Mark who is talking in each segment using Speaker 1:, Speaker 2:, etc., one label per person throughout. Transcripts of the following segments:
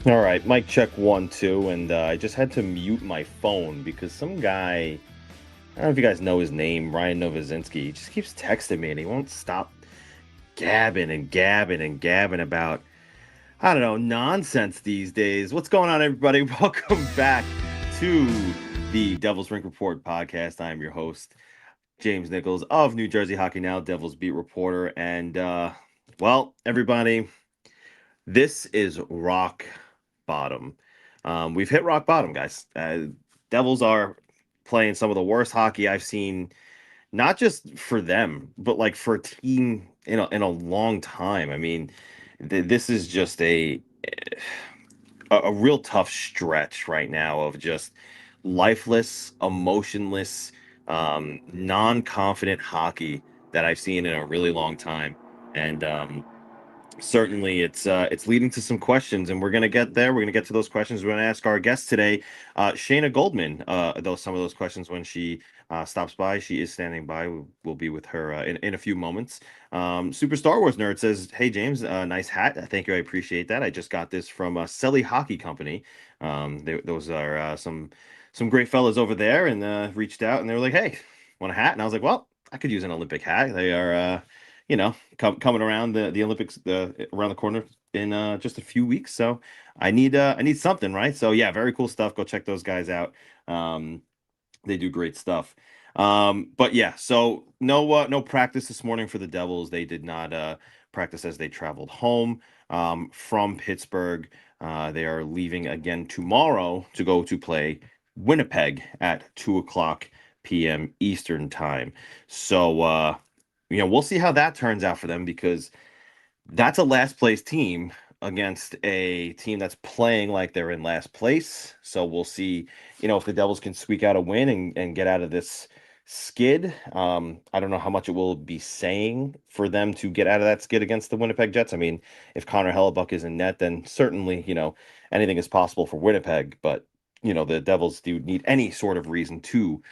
Speaker 1: All right, mic check 1, 2, and I just had to mute my phone because some guy, I don't know if you guys know his name, Ryan Novozinski, he just keeps texting me and he won't stop gabbing and gabbing and gabbing about, I don't know, nonsense these days. What's going on, everybody? Welcome back to the Devils Rink Report podcast. I am your host, James Nichols of New Jersey Hockey Now, Devils beat reporter, and well, everybody, this is rock bottom. We've hit rock bottom, guys. Devils are playing some of the worst hockey I've seen, not just for them, but like for a team in a long time. I mean, this is just a real tough stretch right now of just lifeless, emotionless, non-confident hockey that I've seen in a really long time. And certainly it's leading to some questions, and we're going to get there. We're going to get to those questions. We're going to ask our guest today, Shayna Goldman, some of those questions when she stops by. She is standing by. We'll be with her in a few moments. Super Star Wars Nerd says, hey James, nice hat. Thank you, I appreciate that. I just got this from Selly Hockey Company. Those are some great fellas over there, and reached out and they were like, hey, want a hat? And I was like, well, I could use an Olympic hat. They are coming around the Olympics around the corner in just a few weeks. So I need something, right? So yeah, very cool stuff. Go check those guys out. They do great stuff. But yeah, so no practice this morning for the Devils. They did not practice as they traveled home from Pittsburgh. They are leaving again tomorrow to go to play Winnipeg at 2 o'clock p.m. Eastern time. So we'll see how that turns out for them, because that's a last place team against a team that's playing like they're in last place. So we'll see, if the Devils can squeak out a win and get out of this skid. I don't know how much it will be saying for them to get out of that skid against the Winnipeg Jets. I mean, if Connor Hellebuck is in net, then certainly, anything is possible for Winnipeg. But, the Devils do need any sort of reason to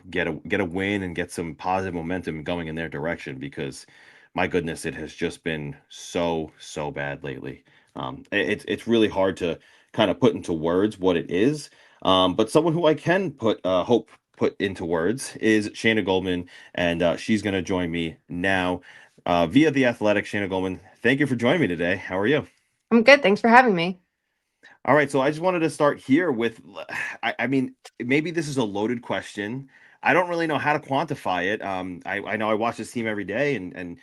Speaker 1: get a win and get some positive momentum going in their direction, because my goodness, it has just been so bad lately. It's really hard to kind of put into words what it is. But someone who I can put into words is Shayna Goldman, and she's going to join me now via The Athletic. Shayna Goldman, thank you for joining me today. How are you?
Speaker 2: I'm good. Thanks for having me.
Speaker 1: All right, so I just wanted to start here with, I mean, maybe this is a loaded question. I don't really know how to quantify it. I know I watch this team every day, and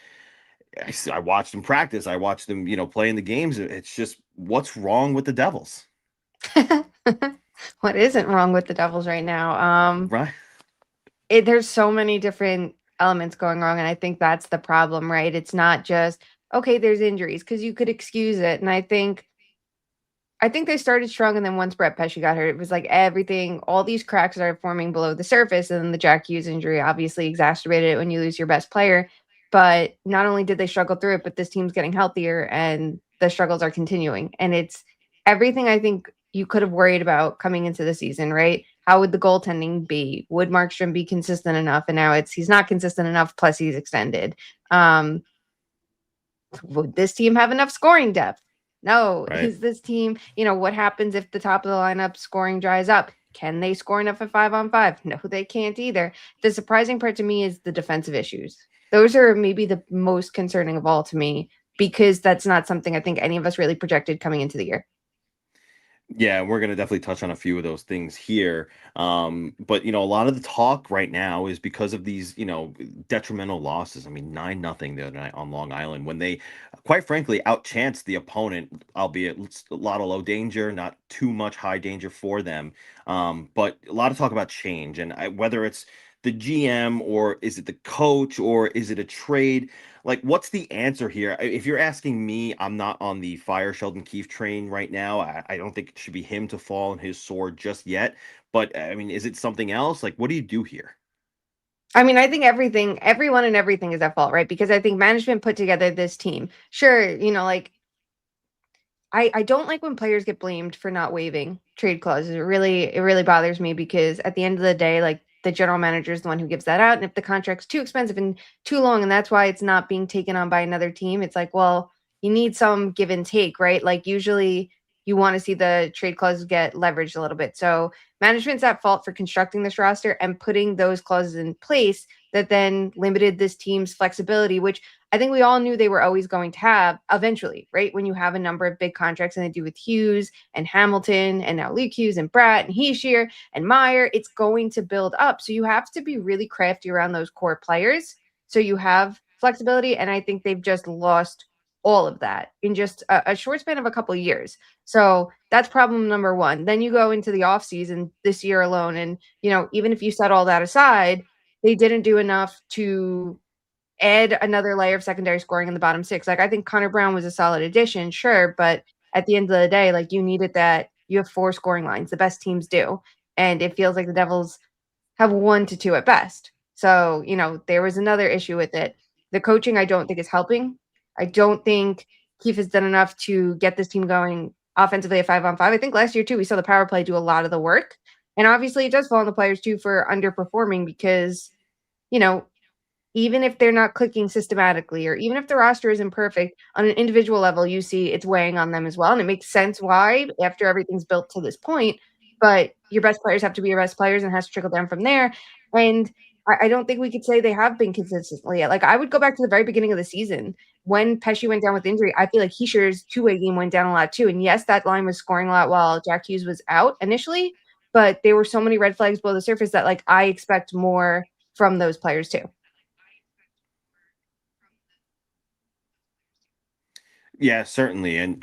Speaker 1: I watched them practice. I watched them, play in the games. It's just, what's wrong with the Devils?
Speaker 2: What isn't wrong with the Devils right now?
Speaker 1: Right?
Speaker 2: There's so many different elements going wrong, and I think that's the problem, right? It's not just okay, there's injuries, because you could excuse it, and I think they started strong, and then once Brett Pesce got hurt, it was like everything, all these cracks started forming below the surface, and then the Jack Hughes injury obviously exacerbated it when you lose your best player. But not only did they struggle through it, but this team's getting healthier, and the struggles are continuing. And it's everything I think you could have worried about coming into the season, right? How would the goaltending be? Would Markstrom be consistent enough? And now he's not consistent enough, plus he's extended. Um, would this team have enough scoring depth? No.
Speaker 1: Right.
Speaker 2: Is this team, what happens if the top of the lineup scoring dries up? Can they score enough at 5-on-5? No, they can't either. The surprising part to me is the defensive issues. Those are maybe the most concerning of all to me, because that's not something I think any of us really projected coming into the year.
Speaker 1: Yeah, we're going to definitely touch on a few of those things here. But a lot of the talk right now is because of these, detrimental losses. I mean, 9-0 the other night on Long Island, when they, quite frankly, outchanced the opponent, albeit a lot of low danger, not too much high danger for them. But a lot of talk about change, and whether it's the GM, or is it the coach, or is it a trade? Like, what's the answer here? If you're asking me, I'm not on the fire Sheldon Keefe train right now. I don't think it should be him to fall on his sword just yet. But I mean, is it something else? Like, what do you do here?
Speaker 2: I mean, I think everyone and everything is at fault, right? Because I think management put together this team. Sure, like I don't like when players get blamed for not waiving trade clauses. It really bothers me, because at the end of the day, like, the general manager is the one who gives that out. And if the contract's too expensive and too long, and that's why it's not being taken on by another team, it's like, well, you need some give and take, right? Like usually you want to see the trade clauses get leveraged a little bit. So management's at fault for constructing this roster and putting those clauses in place that then limited this team's flexibility, which I think we all knew they were always going to have eventually, right? When you have a number of big contracts and they do with Hughes and Hamilton and now Luke Hughes and Bratt and Heishier and Meyer, it's going to build up. So you have to be really crafty around those core players so you have flexibility. And I think they've just lost all of that in just a short span of a couple of years. So that's problem number one. Then you go into the offseason this year alone. And, even if you set all that aside, they didn't do enough to add another layer of secondary scoring in the bottom six. Like I think Connor Brown was a solid addition, sure, but at the end of the day, like you needed that. You have 4 scoring lines. The best teams do. And it feels like the Devils have 1 to 2 at best. So, there was another issue with it. The coaching, I don't think is helping. I don't think Keefe has done enough to get this team going offensively at 5-on-5. I think last year, too, we saw the power play do a lot of the work. And obviously, it does fall on the players, too, for underperforming because, even if they're not clicking systematically or even if the roster isn't perfect, on an individual level, you see it's weighing on them as well. And it makes sense why after everything's built to this point. But your best players have to be your best players and it has to trickle down from there. And I don't think we could say they have been consistently. Like I would go back to the very beginning of the season when Pesci went down with injury. I feel like Heischer's two-way game went down a lot too. And yes, that line was scoring a lot while Jack Hughes was out initially, but there were so many red flags below the surface that like I expect more from those players too.
Speaker 1: Yeah, certainly. And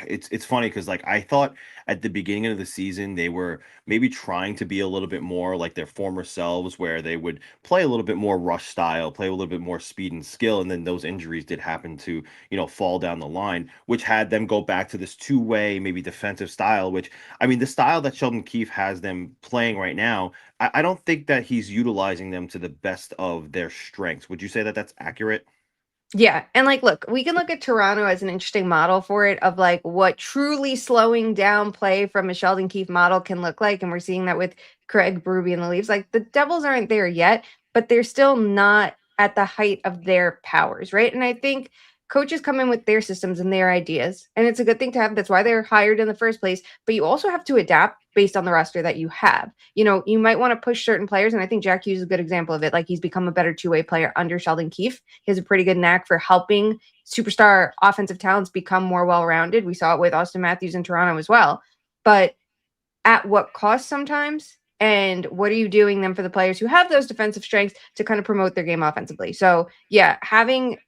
Speaker 1: it's funny because like I thought at the beginning of the season they were maybe trying to be a little bit more like their former selves where they would play a little bit more rush style, play a little bit more speed and skill, and then those injuries did happen to, fall down the line, which had them go back to this two-way, maybe defensive style, which I mean the style that Sheldon Keefe has them playing right now, I don't think that he's utilizing them to the best of their strengths. Would you say that that's accurate?
Speaker 2: Yeah, and, like, look, we can look at Toronto as an interesting model for it of, like, what truly slowing down play from a Sheldon Keefe model can look like, and we're seeing that with Craig Berube and the Leafs. Like, the Devils aren't there yet, but they're still not at the height of their powers, right? And I think coaches come in with their systems and their ideas, and it's a good thing to have. That's why they're hired in the first place, but you also have to adapt based on the roster that you have. You might want to push certain players, and I think Jack Hughes is a good example of it. Like, he's become a better two-way player under Sheldon Keefe. He has a pretty good knack for helping superstar offensive talents become more well-rounded. We saw it with Austin Matthews in Toronto as well. But at what cost sometimes? And what are you doing then for the players who have those defensive strengths to kind of promote their game offensively? So, yeah, having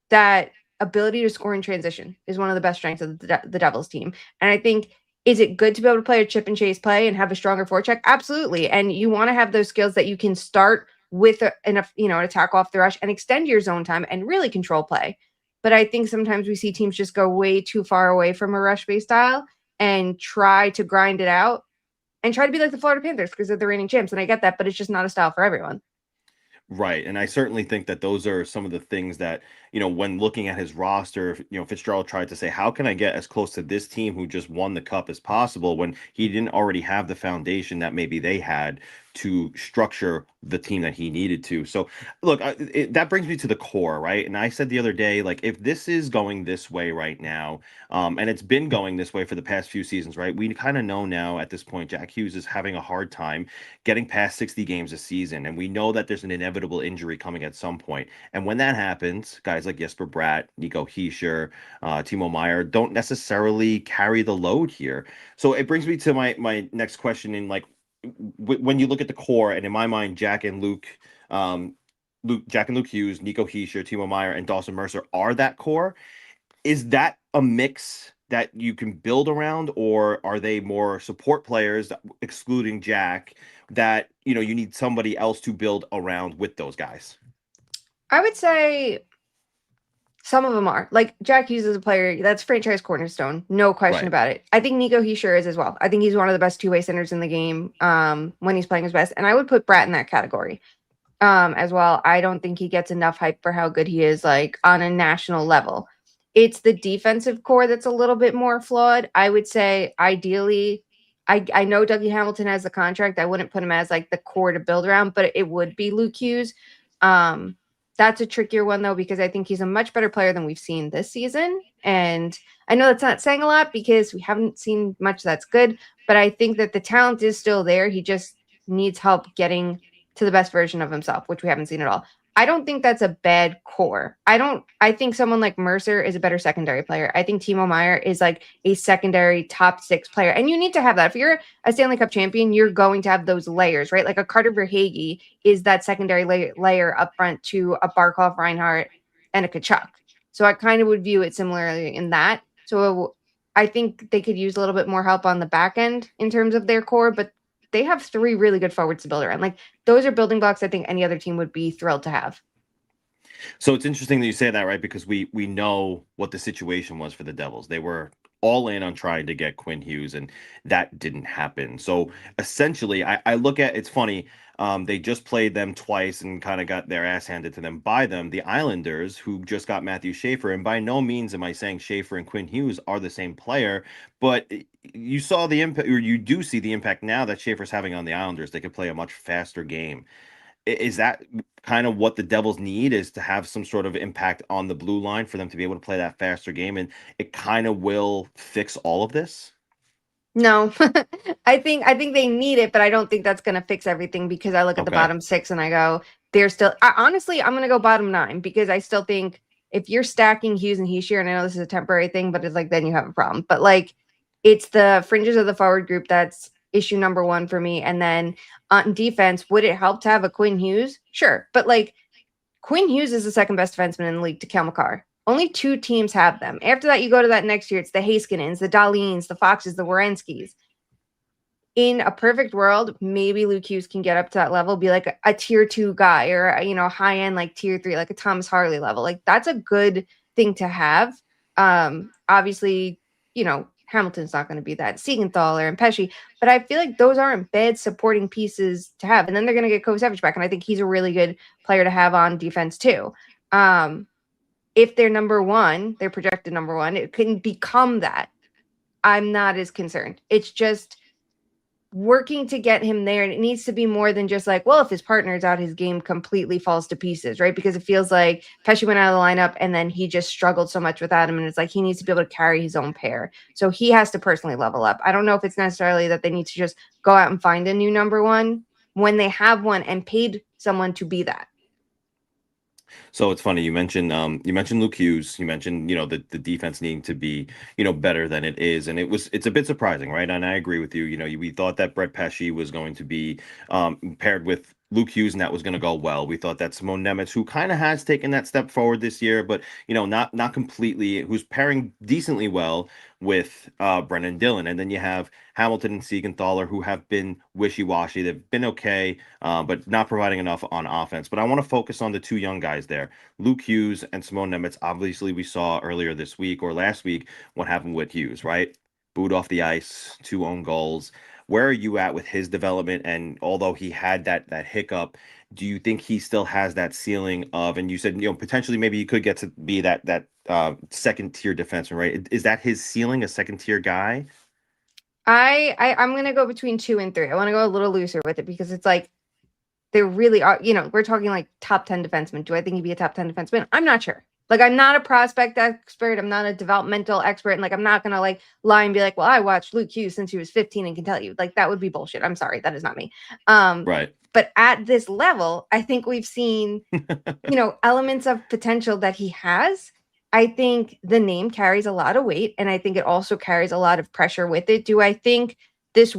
Speaker 2: that ability to score in transition is one of the best strengths of the Devils team. And I think, is it good to be able to play a chip and chase play and have a stronger forecheck? Absolutely. And you want to have those skills that you can start with an attack off the rush and extend your zone time and really control play. But I think sometimes we see teams just go way too far away from a rush-based style and try to grind it out and try to be like the Florida Panthers because they're the reigning champs. And I get that, but it's just not a style for everyone.
Speaker 1: Right. And I certainly think that those are some of the things that, when looking at his roster, Fitzgerald tried to say, how can I get as close to this team who just won the cup as possible when he didn't already have the foundation that maybe they had to structure the team that he needed to. So, look, that brings me to the core, right? And I said the other day, like, if this is going this way right now, and it's been going this way for the past few seasons, right? We kind of know now at this point, Jack Hughes is having a hard time getting past 60 games a season. And we know that there's an inevitable injury coming at some point. And when that happens, guys like Jesper Bratt, Nico Hischier, Timo Meyer don't necessarily carry the load here. So it brings me to my next question in like, when you look at the core, and in my mind, Jack and Luke Hughes, Nico Hischier, Timo Meyer, and Dawson Mercer are that core. Is that a mix that you can build around, or are they more support players, excluding Jack, that you need somebody else to build around with those guys?
Speaker 2: I would say some of them are. Like, Jack Hughes is a player that's franchise cornerstone, no question
Speaker 1: Right.
Speaker 2: about it. I think Nico Hischier is as well. I think he's one of the best two-way centers in the game when he's playing his best. And I would put Bratt in that category as well. I don't think he gets enough hype for how good he is, like, on a national level. It's the defensive core that's a little bit more flawed. I would say, ideally, I know Dougie Hamilton has the contract. I wouldn't put him as, like, the core to build around, but it would be Luke Hughes. That's a trickier one, though, because I think he's a much better player than we've seen this season. And I know that's not saying a lot because we haven't seen much that's good, but I think that the talent is still there. He just needs help getting to the best version of himself, which we haven't seen at all. I don't think that's a bad core. I think someone like Mercer is a better secondary player. I think Timo Meyer is like a secondary top 6 player. And you need to have that. If you're a Stanley Cup champion, you're going to have those layers, right? Like a Carter Verhaeghe is that secondary layer up front to a Barkov, Reinhardt, and a Kachuk. So I kind of would view it similarly in that. So I think they could use a little bit more help on the back end in terms of their core, but they have 3 really good forwards to build around. Like those are building blocks I think any other team would be thrilled to have.
Speaker 1: So it's interesting that you say that, right? Because we know what the situation was for the Devils. They were all in on trying to get Quinn Hughes, and that didn't happen. So essentially, I look at it's funny. They just played them twice and kind of got their ass handed to them by them. The Islanders, who just got Matthew Schaefer, and by no means am I saying Schaefer and Quinn Hughes are the same player, but you saw the impact, or you do see the impact now that Schaefer's having on the Islanders. They could play a much faster game. Is that kind of what the Devils need, is to have some sort of impact on the blue line for them to be able to play that faster game, and it kind of will fix all of this?
Speaker 2: No, I think they need it, but I don't think that's going to fix everything because I look at the
Speaker 1: Okay.
Speaker 2: bottom 6 and I go, they're still. Honestly, I'm going to go bottom 9 because I still think if you're stacking Hughes and Heishier, and I know this is a temporary thing, but it's like then you have a problem. But like, it's the fringes of the forward group that's issue number 1 for me. And then on defense, would it help to have a Quinn Hughes? Sure, but like Quinn Hughes is the second best defenseman in the league to Cale Makar. Only 2 teams have them. After that, you go to that next year. It's the Haskinens, the Dahlins, the Foxes, the Werenskis. In a perfect world, maybe Luke Hughes can get up to that level, be like a tier 2 guy or, high end, like tier 3, like a Thomas Harley level. Like that's a good thing to have. Obviously, Hamilton's not going to be that. Siegenthaler and Pesci, but I feel like those aren't bad supporting pieces to have. And then they're going to get Kovacevic back, and I think he's a really good player to have on defense too. If they're number 1, they're projected number 1, it can become that. I'm not as concerned. It's just working to get him there, and it needs to be more than just like, well, if his partner's out, his game completely falls to pieces, right? Because it feels like Pesci went out of the lineup and then he just struggled so much without him, and it's like he needs to be able to carry his own pair. So he has to personally level up. I don't know if it's necessarily that they need to just go out and find a new number 1 when they have one and paid someone to be that.
Speaker 1: So it's funny, you mentioned Luke Hughes, you mentioned, the defense needing to be, better than it is, and it's a bit surprising, right? And I agree with you. We thought that Brett Pesci was going to be paired with Luke Hughes, and that was going to go well. We thought that Simone Nemec, who kind of has taken that step forward this year, but not completely, who's pairing decently well with Brendan Dillon. And then you have Hamilton and Siegenthaler, who have been wishy-washy. They've been okay, but not providing enough on offense. But I want to focus on the 2 young guys there, Luke Hughes and Simone Nemec. Obviously, we saw earlier this week or last week what happened with Hughes, right? Booed off the ice, 2 own goals. Where are you at with his development? And although he had that hiccup, do you think he still has that ceiling of? And you said potentially maybe you could get to be that second tier defenseman, right? Is that his ceiling, a second tier guy?
Speaker 2: I'm gonna go between 2 and 3. I want to go a little looser with it because it's like they really are. We're talking like top 10 defenseman. Do I think he'd be a top 10 defenseman? I'm not sure. Like, I'm not a prospect expert. I'm not a developmental expert. And like, I'm not gonna like lie and be like, well, I watched Luke Hughes since he was 15 and can tell you. Like, that would be bullshit. I'm sorry, that is not me.
Speaker 1: Right.
Speaker 2: But at this level, I think we've seen, elements of potential that he has. I think the name carries a lot of weight, and I think it also carries a lot of pressure with it. Do I think these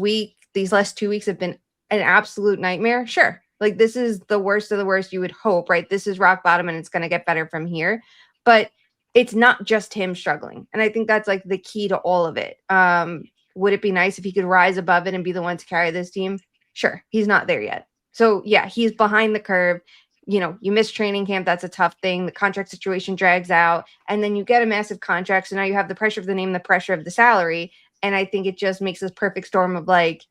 Speaker 2: last 2 weeks have been an absolute nightmare? Sure. Like, this is the worst of the worst, you would hope, right? This is rock bottom and it's going to get better from here. But it's not just him struggling. And I think that's like the key to all of it. Would it be nice if he could rise above it and be the one to carry this team? Sure. He's not there yet. So yeah, he's behind the curve. You miss training camp. That's a tough thing. The contract situation drags out, and then you get a massive contract. So now you have the pressure of the name, the pressure of the salary. And I think it just makes this perfect storm of like,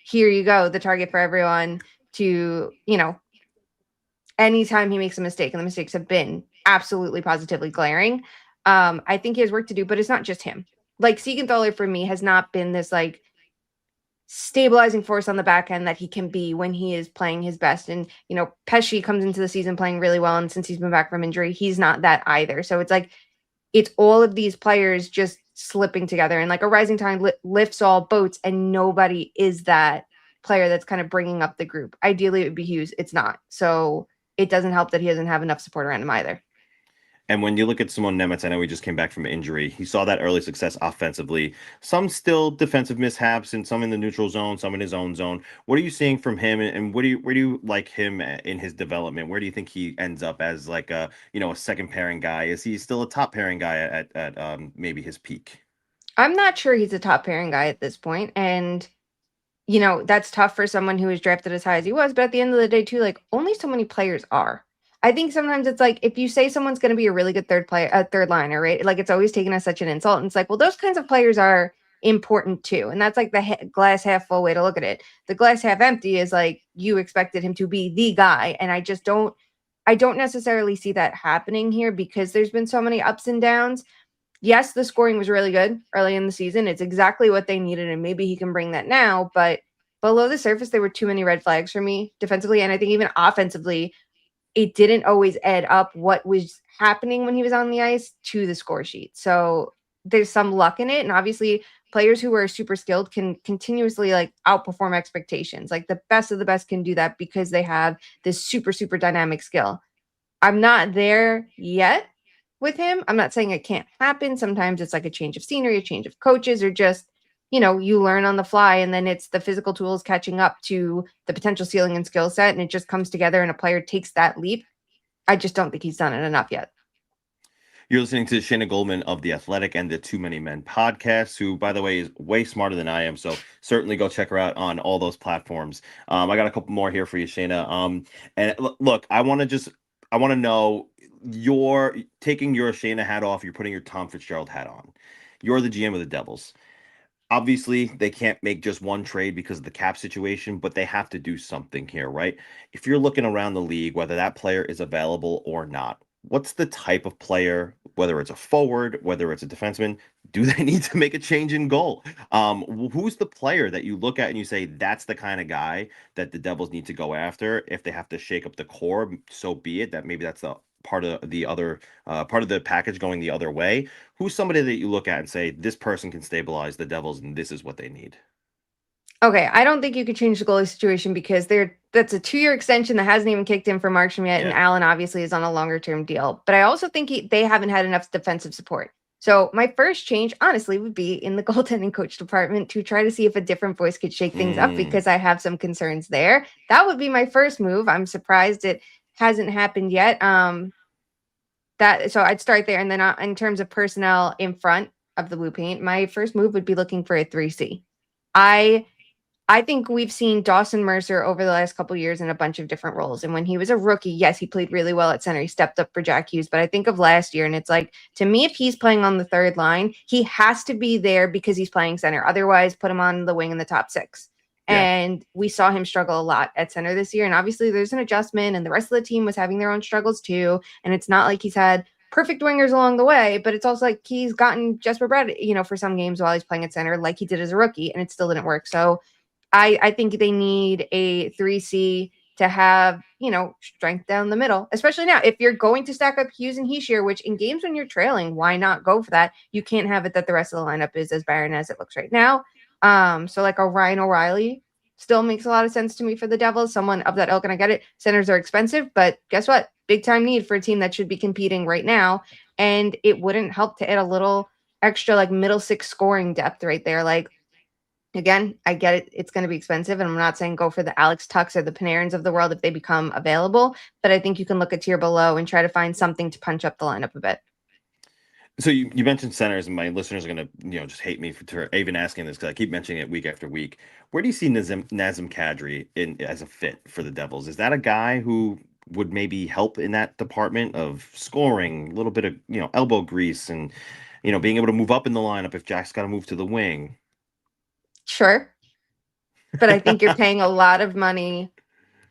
Speaker 2: here you go, the target for everyone to, anytime he makes a mistake, and the mistakes have been absolutely positively glaring. I think he has work to do, but it's not just him. Like, Siegenthaler for me has not been this like stabilizing force on the back end that he can be when he is playing his best. And, Pesci comes into the season playing really well. And since he's been back from injury, he's not that either. So it's like, it's all of these players just slipping together, and like a rising tide lifts all boats, and nobody is that player that's kind of bringing up the group. Ideally, it would be Hughes. It's not. So it doesn't help that he doesn't have enough support around him either.
Speaker 1: And when you look at Simon Nemec, I know he just came back from injury. He saw that early success offensively. Some still defensive mishaps, and some in the neutral zone, some in his own zone. What are you seeing from him, and where do you like him in his development? Where do you think he ends up as like a second pairing guy? Is he still a top pairing guy at maybe his peak?
Speaker 2: I'm not sure he's a top pairing guy at this point, and that's tough for someone who was drafted as high as he was. But at the end of the day, too, like only so many players are. I think sometimes it's like if you say someone's going to be a really good third liner, right? Like it's always taken as such an insult. And it's like, well, those kinds of players are important too. And that's like the glass half full way to look at it. The glass half empty is like you expected him to be the guy. And I don't necessarily see that happening here because there's been so many ups and downs. Yes, the scoring was really good early in the season. It's exactly what they needed, and maybe he can bring that now. But below the surface, there were too many red flags for me defensively, and I think even offensively, it didn't always add up what was happening when he was on the ice to the score sheet. So there's some luck in it, and obviously, players who are super skilled can continuously like outperform expectations. Like the best of the best can do that because they have this super super dynamic skill. I'm not there yet with him. I'm not saying it can't happen. Sometimes it's like a change of scenery, a change of coaches, or just, you learn on the fly and then it's the physical tools catching up to the potential ceiling and skill set and it just comes together and a player takes that leap. I just don't think he's done it enough yet.
Speaker 1: You're listening to Shayna Goldman of The Athletic and the Too Many Men podcast, who, by the way, is way smarter than I am. So certainly go check her out on all those platforms. I got a couple more here for you, Shayna. And look, I want to know you're taking your Shayna hat off. You're putting your Tom Fitzgerald hat on. You're the GM of the Devils. Obviously, they can't make just one trade because of the cap situation, but they have to do something here, right? If you're looking around the league, whether that player is available or not, what's the type of player, whether it's a forward, whether it's a defenseman, do they need to make a change in goal? Who's the player that you look at and you say that's the kind of guy that the Devils need to go after? If they have to shake up the core, so be it. That maybe that's the part of the other part of the package going the other way. Who's somebody that you look at and say this person can stabilize the Devils and this is what they need?
Speaker 2: Okay, I don't think you could change the goalie situation because that's a 2-year extension that hasn't even kicked in for Markstrom yet, and
Speaker 1: Yeah.
Speaker 2: Allen obviously is on a longer term deal. But I also think they haven't had enough defensive support. So my first change, honestly, would be in the goaltending coach department to try to see if a different voice could shake things up because I have some concerns there. That would be my first move. I'm surprised it hasn't happened yet. So I'd start there, and then in terms of personnel in front of the blue paint, my first move would be looking for a 3C. I think we've seen Dawson Mercer over the last couple of years in a bunch of different roles. And when he was a rookie, yes, he played really well at center. He stepped up for Jack Hughes. But I think of last year, and it's like, to me, if he's playing on the third line, he has to be there because he's playing center. Otherwise, put him on the wing in the top 6.
Speaker 1: Yeah.
Speaker 2: And we saw him struggle a lot at center this year. And obviously, there's an adjustment, and the rest of the team was having their own struggles too. And it's not like he's had perfect wingers along the way, but it's also like he's gotten Jesper Bratt, for some games while he's playing at center, like he did as a rookie, and it still didn't work. So I think they need a 3C to have, strength down the middle, especially now. If you're going to stack up Hughes and Heishier, which in games when you're trailing, why not go for that? You can't have it that the rest of the lineup is as barren as it looks right now. So like a Ryan O'Reilly still makes a lot of sense to me for the Devils, someone of that ilk, and I get it. Centers are expensive, but guess what? Big time need for a team that should be competing right now. And it wouldn't help to add a little extra like middle 6 scoring depth right there. Like, again, I get it. It's going to be expensive. And I'm not saying go for the Alex Tucks or the Panarins of the world if they become available. But I think you can look at tier below and try to find something to punch up the lineup a bit.
Speaker 1: So you mentioned centers, and my listeners are going to just hate me for even asking this because I keep mentioning it week after week. Where do you see Nazem Kadri as a fit for the Devils? Is that a guy who would maybe help in that department of scoring, a little bit of elbow grease, and being able to move up in the lineup if Jack's got to move to the wing?
Speaker 2: Sure. But I think you're paying a lot of money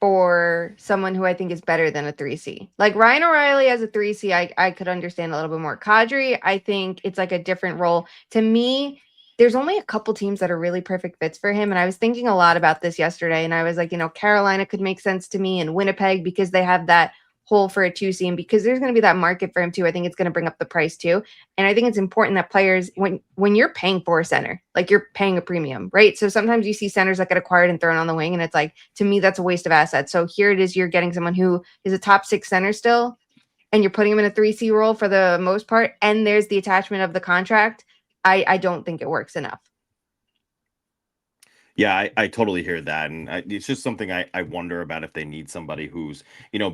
Speaker 2: for someone who I think is better than a 3C. Like Ryan O'Reilly as a 3C, I could understand a little bit more. Kadri, I think it's like a different role. To me, there's only a couple teams that are really perfect fits for him. And I was thinking a lot about this yesterday. And I was like, Carolina could make sense to me, and Winnipeg, because they have that hole for a 2C, and because there's going to be that market for him too. I think it's going to bring up the price too. And I think it's important that players, when you're paying for a center, like you're paying a premium, right? So sometimes you see centers that get acquired and thrown on the wing, and it's like, to me, that's a waste of assets. So here it is, you're getting someone who is a top 6 center still, and you're putting him in a 3C role for the most part, and there's the attachment of the contract. I don't think it works enough.
Speaker 1: Yeah, I totally hear that. And it's just something I wonder about, if they need somebody who's,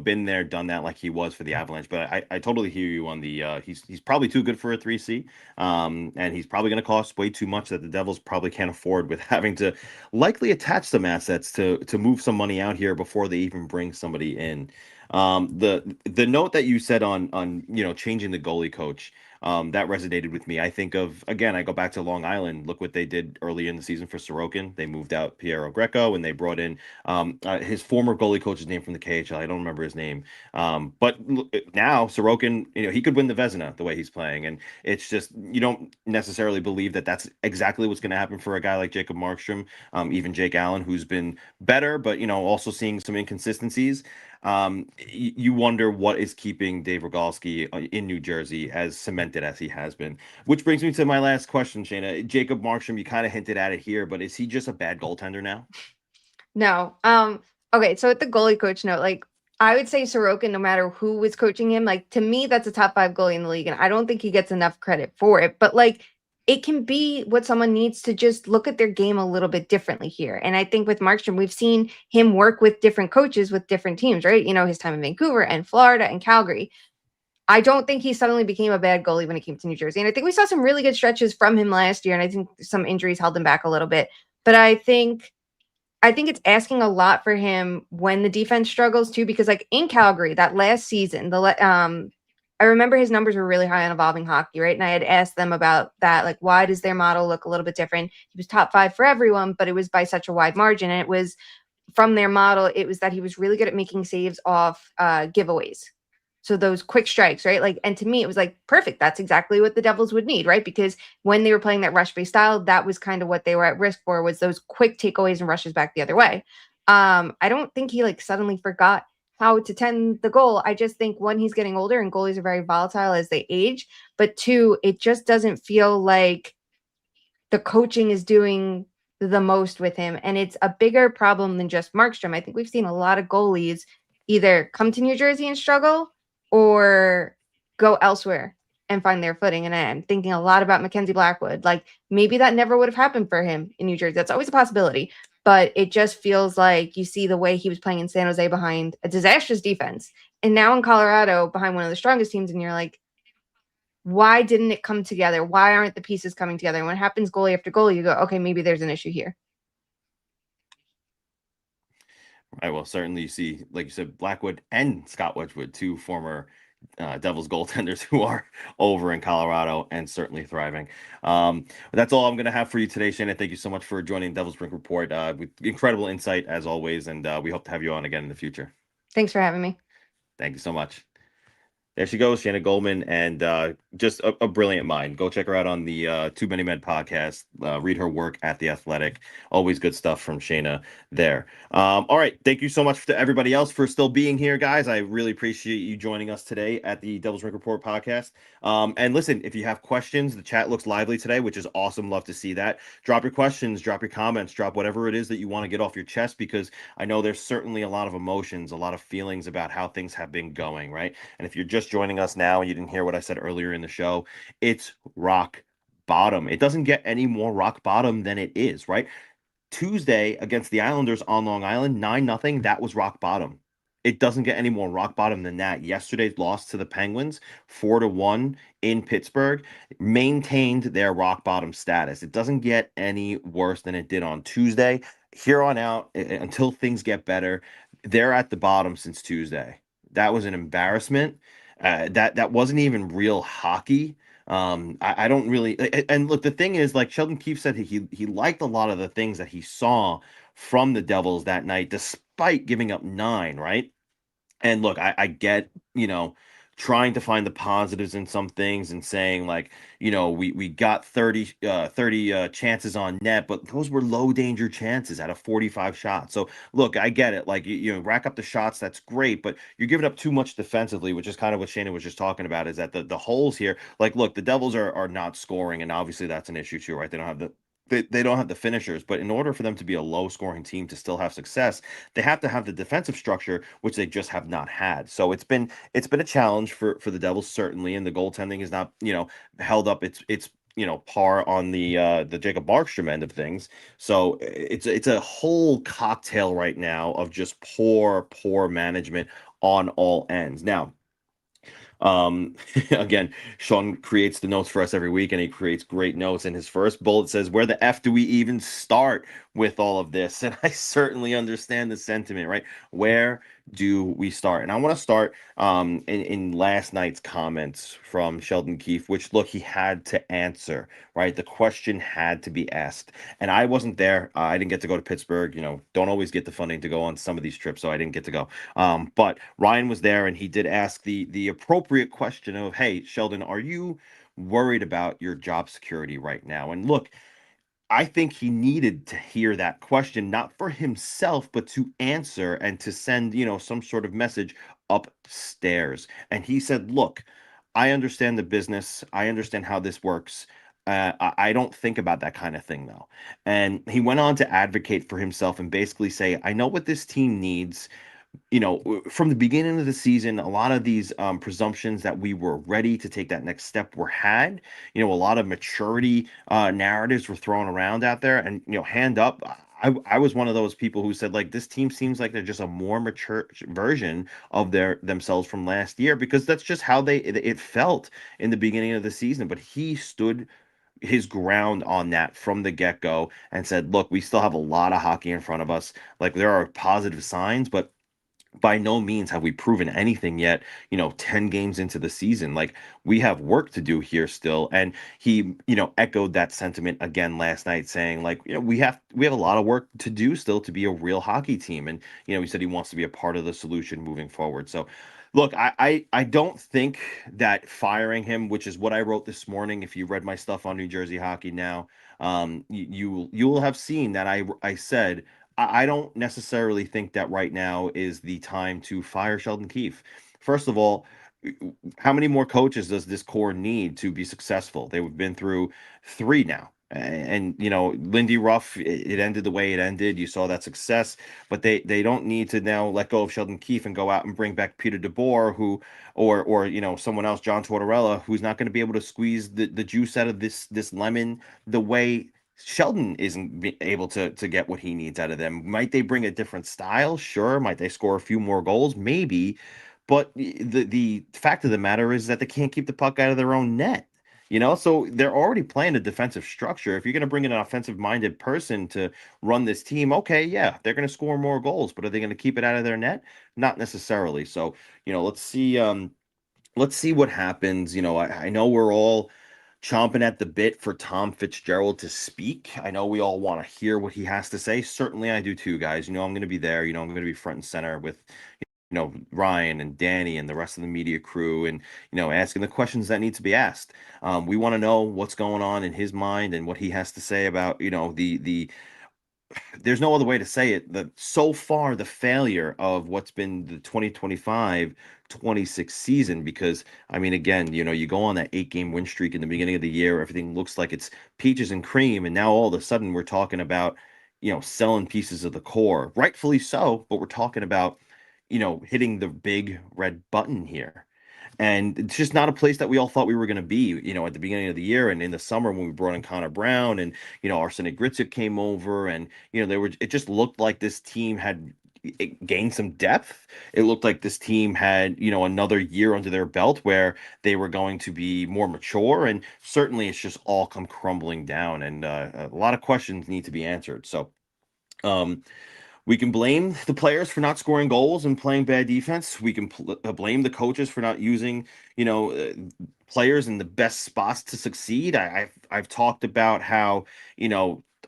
Speaker 1: been there, done that, like he was for the Avalanche. But I totally hear you on the he's probably too good for a 3C. And he's probably going to cost way too much that the Devils probably can't afford, with having to likely attach some assets to move some money out here before they even bring somebody in. The note that you said on changing the goalie coach, that resonated with me. I think of, again, I go back to Long Island. Look what they did early in the season for Sorokin. They moved out Piero Greco, and they brought in his former goalie coach's name from the KHL. I don't remember his name. But now Sorokin, he could win the Vezina the way he's playing. And it's just, you don't necessarily believe that that's exactly what's going to happen for a guy like Jacob Markstrom, even Jake Allen, who's been better, but, also seeing some inconsistencies. You wonder what is keeping Dave Rogalski in New Jersey as cemented as he has been. Which brings me to my last question, Shayna. Jacob Markstrom, you kind of hinted at it here, but is he just a bad goaltender now?
Speaker 2: No. Okay, so at the goalie coach note, like I would say Sorokin, no matter who was coaching him, like to me, that's a top 5 goalie in the league, and I don't think he gets enough credit for it. But like it can be what someone needs to just look at their game a little bit differently here. And I think with Markstrom, we've seen him work with different coaches with different teams, right? His time in Vancouver and Florida and Calgary. I don't think he suddenly became a bad goalie when he came to New Jersey. And I think we saw some really good stretches from him last year, and I think some injuries held him back a little bit. But I think it's asking a lot for him when the defense struggles too, because like in Calgary that last season, I remember his numbers were really high on evolving hockey, right? And I had asked them about that, like why does their model look a little bit different? He was top 5 for everyone, but it was by such a wide margin, and it was from their model. It was that he was really good at making saves off giveaways. So those quick strikes, right? Like, and to me, it was like perfect. That's exactly what the Devils would need, right? Because when they were playing that rush-based style, that was kind of what they were at risk for, was those quick takeaways and rushes back the other way. I don't think he like suddenly forgot how to tend the goal. I just think, one, he's getting older, and goalies are very volatile as they age. But two, it just doesn't feel like the coaching is doing the most with him. And it's a bigger problem than just Markstrom. I think we've seen a lot of goalies either come to New Jersey and struggle or go elsewhere and find their footing. And I'm thinking a lot about Mackenzie Blackwood. Like maybe that never would have happened for him in New Jersey. That's always a possibility. But it just feels like you see the way he was playing in San Jose behind a disastrous defense, and now in Colorado behind one of the strongest teams. And you're like, why didn't it come together? Why aren't the pieces coming together? And when it happens goalie after goalie, you go, okay, maybe there's an issue here.
Speaker 1: I will certainly see, like you said, Blackwood and Scott Wedgwood, two former Devils goaltenders who are over in Colorado and certainly thriving. But that's all I'm going to have for you today, Shannon. Thank you so much for joining Devils Rink Report. With incredible insight as always, and we hope to have you on again in the future.
Speaker 2: Thanks for having me.
Speaker 1: Thank you so much. There she goes, Shayna Goldman, and just a brilliant mind. Go check her out on the Too Many Men podcast. Read her work at The Athletic. Always good stuff from Shayna there. All right. Thank you so much to everybody else for still being here, guys. I really appreciate you joining us today at the Devils Rink Report podcast. And listen, if you have questions, the chat looks lively today, which is awesome. Love to see that. Drop your questions, drop your comments, drop whatever it is that you want to get off your chest, because I know there's certainly a lot of emotions, a lot of feelings about how things have been going, right? And if you're just joining us now and you didn't hear what I said earlier in the show, it's rock bottom. It doesn't get any more rock bottom than it is, right? Tuesday against the Islanders on Long Island, 9-0, that was rock bottom. It doesn't get any more rock bottom than that. Yesterday's loss to the Penguins, 4-1 in Pittsburgh, maintained their rock bottom status. It doesn't get any worse than it did on Tuesday. Here on out, until things get better, they're at the bottom since Tuesday. That was an embarrassment. That wasn't even real hockey. I don't really, and look, the thing is, like Sheldon Keefe said, he liked a lot of the things that he saw from the Devils that night, despite giving up 9, right? And look, I get, trying to find the positives in some things and saying like, we got 30 chances on net, but those were low danger chances out of 45 shots. So look, I get it. Like rack up the shots, that's great, but you're giving up too much defensively, which is kind of what Shayna was just talking about, is that the holes here, like, look, the Devils are not scoring, and obviously that's an issue too, right? They don't have the finishers, but in order for them to be a low scoring team to still have success, they have to have the defensive structure, which they just have not had. So it's been a challenge for the Devils, certainly, and the goaltending is not, held up its par on the Jacob Markstrom end of things. So it's a whole cocktail right now of just poor management on all ends. Now, again, Sean creates the notes for us every week, and he creates great notes. And his first bullet says, "Where the f do we even start with all of this?" And I certainly understand the sentiment, right? Where do we start? And I want to start in last night's comments from Sheldon Keefe, which, look, he had to answer, right? The question had to be asked, and I wasn't there. I didn't get to go to Pittsburgh. Don't always get the funding to go on some of these trips, so I didn't get to go. But Ryan was there, and he did ask the appropriate question of, "Hey, Sheldon, are you worried about your job security right now?" And look, I think he needed to hear that question, not for himself, but to answer and to send, some sort of message upstairs. And he said, "Look, I understand the business. I understand how this works. I don't think about that kind of thing, though." And he went on to advocate for himself and basically say, "I know what this team needs. From the beginning of the season, a lot of these presumptions that we were ready to take that next step were had. A lot of maturity narratives were thrown around out there, and hand up. I was one of those people who said, like, this team seems like they're just a more mature version of themselves from last year, because that's just how it felt in the beginning of the season. But he stood his ground on that from the get-go and said, look, we still have a lot of hockey in front of us. Like, there are positive signs, but by no means have we proven anything yet, 10 games into the season. Like, we have work to do here still. And he, echoed that sentiment again last night, saying, like, we have a lot of work to do still to be a real hockey team. And, he said he wants to be a part of the solution moving forward. So look, I don't think that firing him, which is what I wrote this morning, if you read my stuff on New Jersey Hockey Now, you will have seen that I said I don't necessarily think that right now is the time to fire Sheldon Keefe. First of all, how many more coaches does this core need to be successful? They've been through three now. And Lindy Ruff, it ended the way it ended. You saw that success, but they don't need to now let go of Sheldon Keefe and go out and bring back Peter DeBoer, who, or someone else, John Tortorella, who's not going to be able to squeeze the juice out of this lemon the way Sheldon isn't able to get what he needs out of them. Might they bring a different style? Sure. Might they score a few more goals? Maybe. But the fact of the matter is that they can't keep the puck out of their own net. So they're already playing a defensive structure. If you're going to bring in an offensive minded person to run this team, okay, yeah, they're going to score more goals, but are they going to keep it out of their net? Not necessarily. So, let's see. Let's see what happens. I know we're all chomping at the bit for Tom Fitzgerald to speak. I know we all want to hear what he has to say. Certainly I do too, guys. I'm going to be there. I'm going to be front and center with, Ryan and Danny and the rest of the media crew, and, asking the questions that need to be asked. We want to know what's going on in his mind and what he has to say about, the there's no other way to say it, that so far the failure of what's been the 2025-26 season. Because I mean, again, you go on that 8-game win streak in the beginning of the year, everything looks like it's peaches and cream, and now all of a sudden we're talking about, selling pieces of the core, rightfully so, but we're talking about, hitting the big red button here. And it's just not a place that we all thought we were going to be, at the beginning of the year and in the summer when we brought in Connor Brown and, Arsenic Gritzik came over, and, it just looked like this team had gained some depth. It looked like this team had, another year under their belt where they were going to be more mature. And certainly it's just all come crumbling down, and a lot of questions need to be answered. So, um, we can blame the players for not scoring goals and playing bad defense. We can blame the coaches for not using, players in the best spots to succeed. I've talked about how,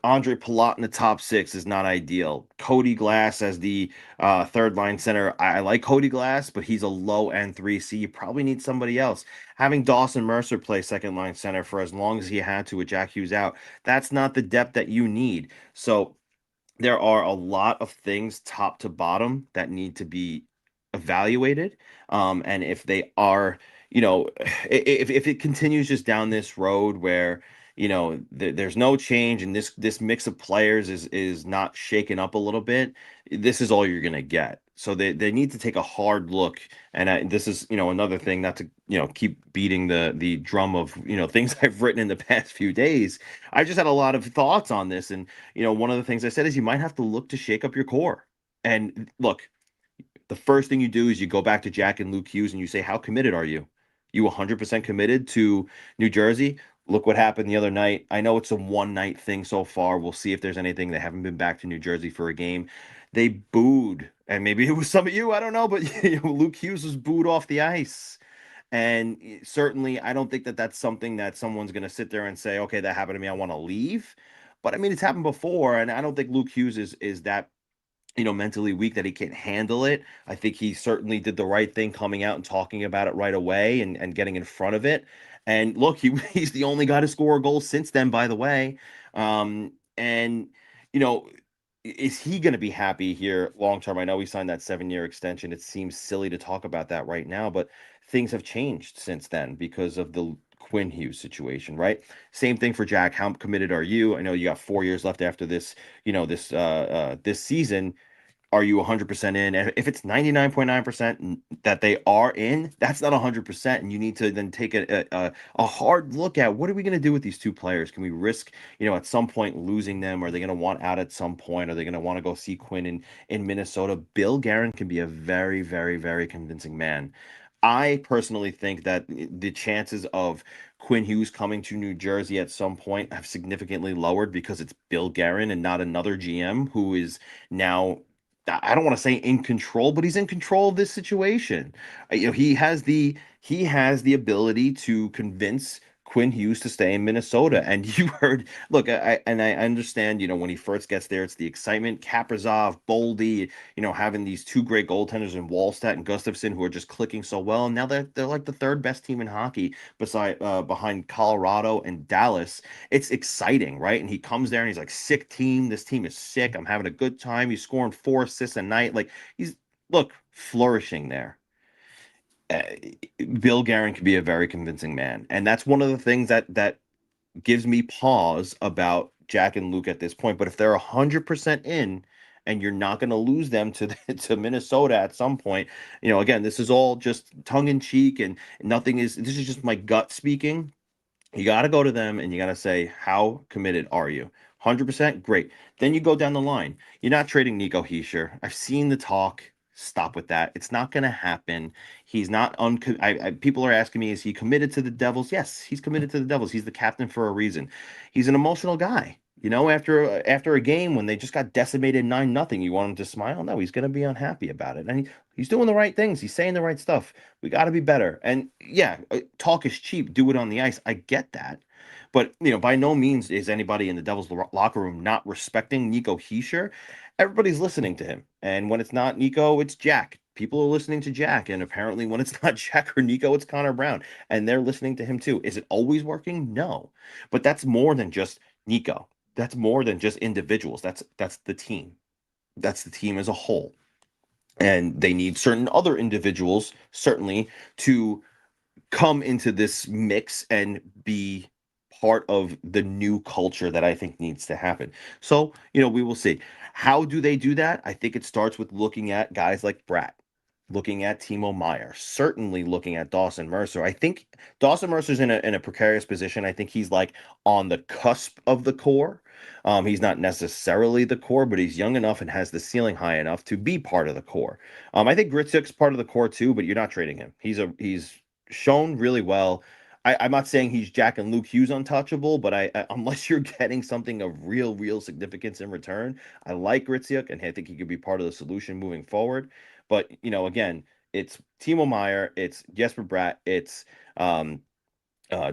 Speaker 1: Andre Palat in the top six is not ideal. Cody Glass as the third line center. I like Cody Glass, but he's a low end 3C. You probably need somebody else. Having Dawson Mercer play second line center for as long as he had to with Jack Hughes out, that's not the depth that you need. So there are a lot of things top to bottom that need to be evaluated. And if they are, if it continues just down this road where, there's no change and this mix of players is not shaken up a little bit, this is all you're gonna get. So they need to take a hard look. And this is, another thing, not to, keep beating the drum of, things I've written in the past few days. I've just had a lot of thoughts on this. And one of the things I said is you might have to look to shake up your core. And look, the first thing you do is you go back to Jack and Luke Hughes and you say, how committed are you? You 100% committed to New Jersey? Look what happened the other night. I know it's a one night thing so far. We'll see if there's anything. They haven't been back to New Jersey for a game. They booed, and maybe it was some of you, I don't know, but Luke Hughes was booed off the ice. And certainly, I don't think that that's something that someone's going to sit there and say, okay, that happened to me. I want to leave. But I mean, it's happened before. And I don't think Luke Hughes is that, mentally weak that he can't handle it. I think he certainly did the right thing coming out and talking about it right away and getting in front of it. And look, he's the only guy to score a goal since then, by the way. And, you know, is he going to be happy here long term? I know he signed that 7-year extension. It seems silly to talk about that right now, but things have changed since then because of the Quinn Hughes situation, right? Same thing for Jack. How committed are you? I know you got 4 years left after this, this season. Are you 100% in? And if it's 99.9% that they are in, that's not 100%. And you need to then take a hard look at what are we going to do with these two players? Can we risk, at some point losing them? Are they going to want out at some point? Are they going to want to go see Quinn in Minnesota? Bill Guerin can be a very, very, very convincing man. I personally think that the chances of Quinn Hughes coming to New Jersey at some point have significantly lowered because it's Bill Guerin and not another GM who is now, I don't want to say in control, but he's in control of this situation. He has the ability to convince Quinn Hughes to stay in Minnesota. And you heard, look, I understand, when he first gets there, it's the excitement. Kaprizov, Boldy, having these two great goaltenders in Wallstedt and Gustafsson who are just clicking so well. And now they're like the third best team in hockey behind Colorado and Dallas. It's exciting, right? And he comes there and he's like, sick team. This team is sick. I'm having a good time. He's scoring 4 assists a night. Like he's flourishing there. Uh, Bill Guerin can be a very convincing man, and that's one of the things that gives me pause about Jack and Luke at this point. But if they're 100% in, and you're not going to lose them to to Minnesota at some point, again, this is all just tongue in cheek, and nothing is. This is just my gut speaking. You got to go to them and you got to say, how committed are you? 100%? Great. Then you go down the line. You're not trading Nico Heischer. I've seen the talk. Stop with that. It's not going to happen. He's not people are asking me, is he committed to the Devils? Yes, he's committed to the Devils. He's the captain for a reason. He's an emotional guy. After a game when they just got decimated 9-0, you want him to smile? No, he's going to be unhappy about it. And he's doing the right things. He's saying the right stuff. We got to be better. And yeah, talk is cheap. Do it on the ice. I get that. But, by no means is anybody in the Devils locker room not respecting Nico Heischer. Everybody's listening to him. And when it's not Nico, it's Jack. People are listening to Jack. And apparently when it's not Jack or Nico, it's Connor Brown. And they're listening to him too. Is it always working? No. But that's more than just Nico. That's more than just individuals. That's the team. That's the team as a whole. And they need certain other individuals, certainly, to come into this mix and be part of the new culture that I think needs to happen. So, we will see. How do they do that? I think it starts with looking at guys like Bratt, looking at Timo Meyer, certainly looking at Dawson Mercer. I think Dawson Mercer's in a precarious position. I think he's like on the cusp of the core. He's not necessarily the core, but he's young enough and has the ceiling high enough to be part of the core. I think Gritsuk's part of the core too, but you're not trading him. He's shown really well. I'm not saying he's Jack and Luke Hughes untouchable, but unless you're getting something of real significance in return, I like Gritsuk, and I think he could be part of the solution moving forward. But again, it's Timo Meyer, it's Jesper Bratt, it's um,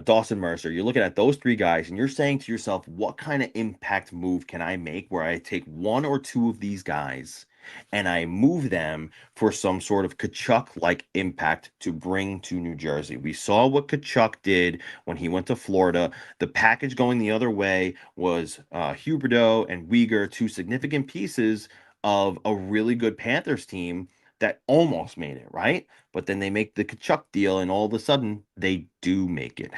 Speaker 1: Dawson Mercer, you're looking at those three guys and you're saying to yourself, what kind of impact move can I make where I take one or two of these guys and I move them for some sort of Kachuk-like impact to bring to New Jersey? We saw what Kachuk did when he went to Florida. The package going the other way was Huberdeau and Uyghur, two significant pieces of a really good Panthers team that almost made it, right? But then they make the Kachuk deal, and all of a sudden they do make it.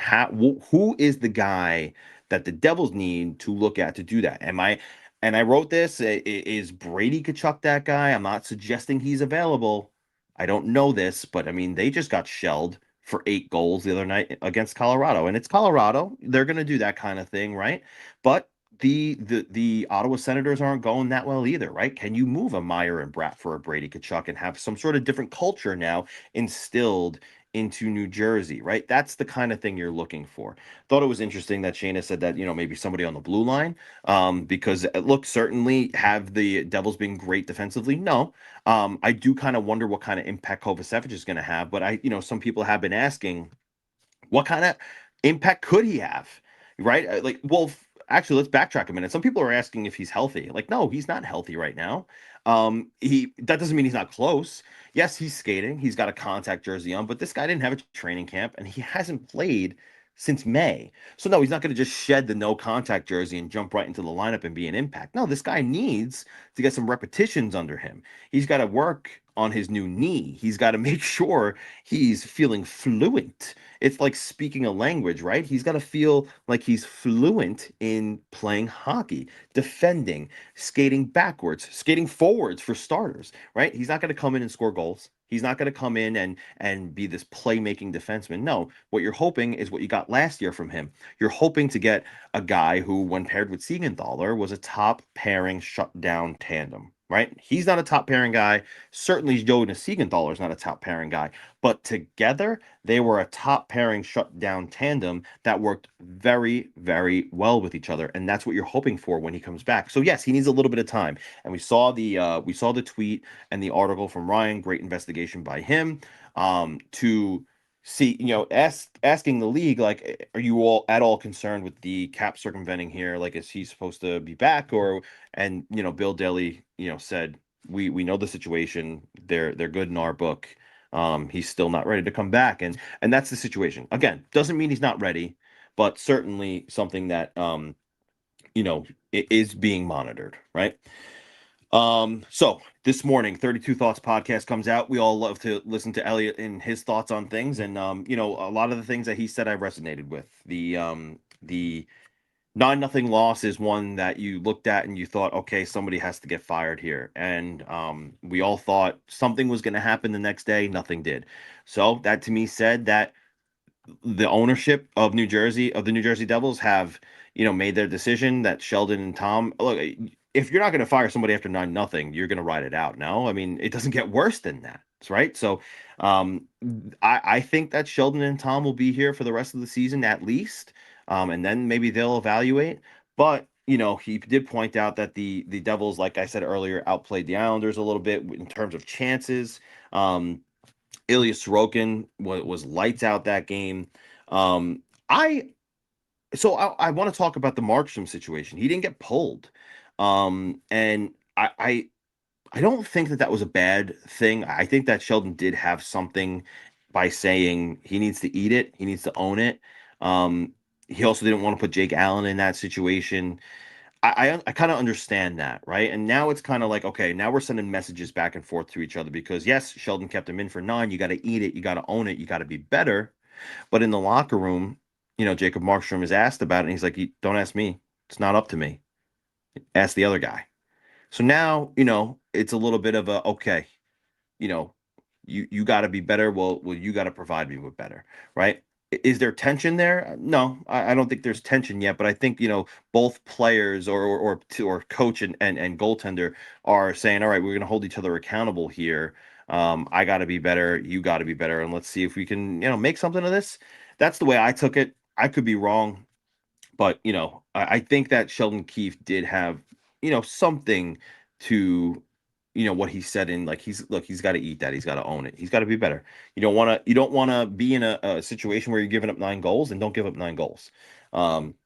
Speaker 1: Who is the guy that the Devils need to look at to do that? And I wrote this, is Brady Kachuk that guy? I'm not suggesting he's available. I don't know this, but I mean, they just got shelled for 8 goals the other night against Colorado, and it's Colorado. They're going to do that kind of thing, right? But the Ottawa Senators aren't going that well either, right? Can you move a Meyer and Bratt for a Brady Kachuk and have some sort of different culture now instilled into New Jersey, right? That's the kind of thing you're looking for. Thought it was interesting that Shayna said that, maybe somebody on the blue line, because look, certainly have the Devils been great defensively? No. I do kind of wonder what kind of impact Kovacevic is going to have, but some people have been asking, what kind of impact could he have? Right? Actually, let's backtrack a minute. Some people are asking if he's healthy. Like, no, he's not healthy right now. He that doesn't mean he's not close. Yes, he's skating. He's got a contact jersey on, but this guy didn't have a training camp and he hasn't played since May. So no, he's not going to just shed the no contact jersey and jump right into the lineup and be an impact. No, this guy needs to get some repetitions under him. He's got to work on his new knee. He's got to make sure he's feeling fluent. It's like speaking a language, right? He's got to feel like he's fluent in playing hockey, defending, skating backwards, skating forwards for starters, right? He's not going to come in and score goals. He's not going to come in and be this playmaking defenseman. No, what you're hoping is what you got last year from him. You're hoping to get a guy who, when paired with Siegenthaler, was a top pairing shutdown tandem, right? He's not a top pairing guy. Certainly, Jonas Siegenthaler is not a top pairing guy. But together, they were a top pairing shutdown tandem that worked very, very well with each other, and that's what you're hoping for when he comes back. So yes, he needs a little bit of time, and we saw the tweet and the article from Ryan. Great investigation by him, to see, asking the league, like, are you all at all concerned with the cap circumventing here? Like, is he supposed to be back? And Bill Daly, said, we know the situation. They're good in our book. He's still not ready to come back, and that's the situation. Again, doesn't mean he's not ready, but certainly something that is being monitored, right? So this morning, 32 Thoughts podcast comes out. We all love to listen to Elliot and his thoughts on things, and a lot of the things that he said I resonated with. The 9-0 loss is one that you looked at and you thought, okay, somebody has to get fired here. And we all thought something was going to happen the next day. Nothing did. So that to me said that the ownership of the New Jersey Devils, have, made their decision that Sheldon and Tom, look, if you're not going to fire somebody after 9-0, you're going to ride it out. No, I mean, it doesn't get worse than that. Right. So um, I think that Sheldon and Tom will be here for the rest of the season at least. And then maybe they'll evaluate. But he did point out that the Devils, like I said earlier, outplayed the Islanders a little bit in terms of chances. Ilya Sorokin was lights out that game. Um, I I want to talk about the Markstrom situation. He didn't get pulled, and I don't think that was a bad thing. I think that Sheldon did have something by saying he needs to eat it. He needs to own it. Um, he also didn't want to put Jake Allen in that situation. I kind of understand that, right? And now it's kind of like, okay, now we're sending messages back and forth to each other because yes, Sheldon kept him in for 9. You got to eat it. You got to own it. You got to be better. But in the locker room, Jacob Markstrom is asked about it, and he's like, "Don't ask me. It's not up to me. Ask the other guy." So now, it's a little bit of a, okay, you know, you got to be better. Well, you got to provide me with better, right? Is there tension there? No, I don't think there's tension yet. But I think both players or coach and goaltender are saying, all right, we're going to hold each other accountable here. I got to be better. You got to be better, and let's see if we can make something of this. That's the way I took it. I could be wrong, but I think that Sheldon Keefe did have something to what he said in like he's got to eat that. He's got to own it. He's got to be better. You don't want to be in a situation where you're giving up 9 goals, and don't give up 9 goals.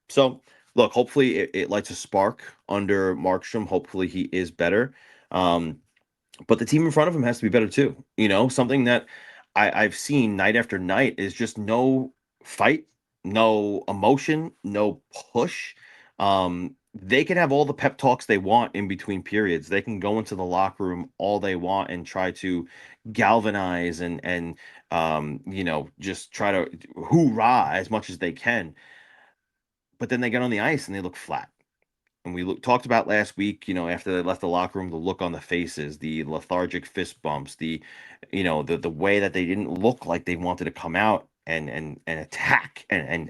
Speaker 1: So look, hopefully it lights a spark under Markstrom. Hopefully he is better. Um, but the team in front of him has to be better too. Something that I've seen night after night is just no fight, no emotion, no push. They can have all the pep talks they want in between periods. They can go into the locker room all they want and try to galvanize and just try to hoorah as much as they can. But then they get on the ice and they look flat. And talked about last week, after they left the locker room, the look on the faces, the lethargic fist bumps, the way that they didn't look like they wanted to come out and attack and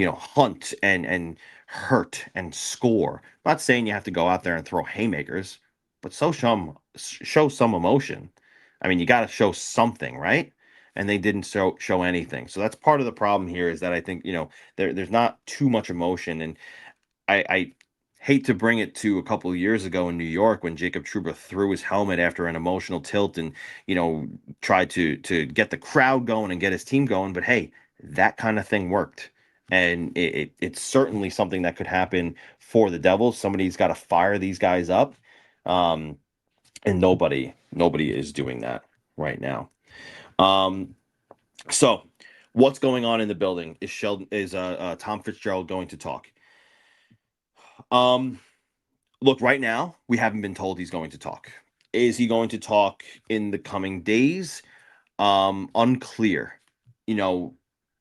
Speaker 1: hunt and hurt and score. I'm not saying you have to go out there and throw haymakers, but show some emotion. I mean, you got to show something, right? And they didn't show anything. So that's part of the problem here is that I think, there's not too much emotion. And I hate to bring it to a couple of years ago in New York when Jacob Trouba threw his helmet after an emotional tilt and tried to get the crowd going and get his team going. But hey, that kind of thing worked, and it's certainly something that could happen for the Devils. Somebody's got to fire these guys up, and nobody is doing that right now. So what's going on in the building? Is Tom Fitzgerald going to talk? Um, Look, right now, we haven't been told he's going to talk. Is he going to talk in the coming days? Unclear. You know,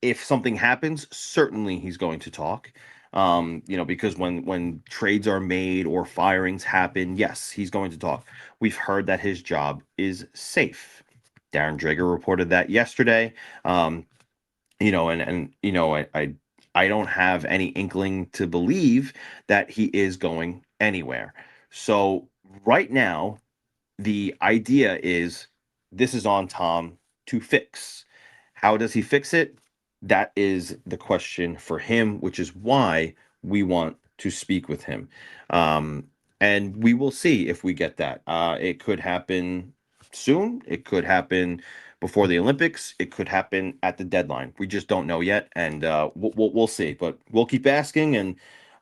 Speaker 1: if something happens, certainly he's going to talk. Because when trades are made or firings happen, yes, he's going to talk. We've heard that his job is safe. Darren Drager reported that yesterday. I don't have any inkling to believe that he is going anywhere. So right now, the idea is this is on Tom to fix. How does he fix it? That is the question for him, which is why we want to speak with him. And we will see if we get that. It could happen soon. It could happen before the Olympics. It could happen at the deadline. We just don't know yet, and we'll see. But we'll keep asking. And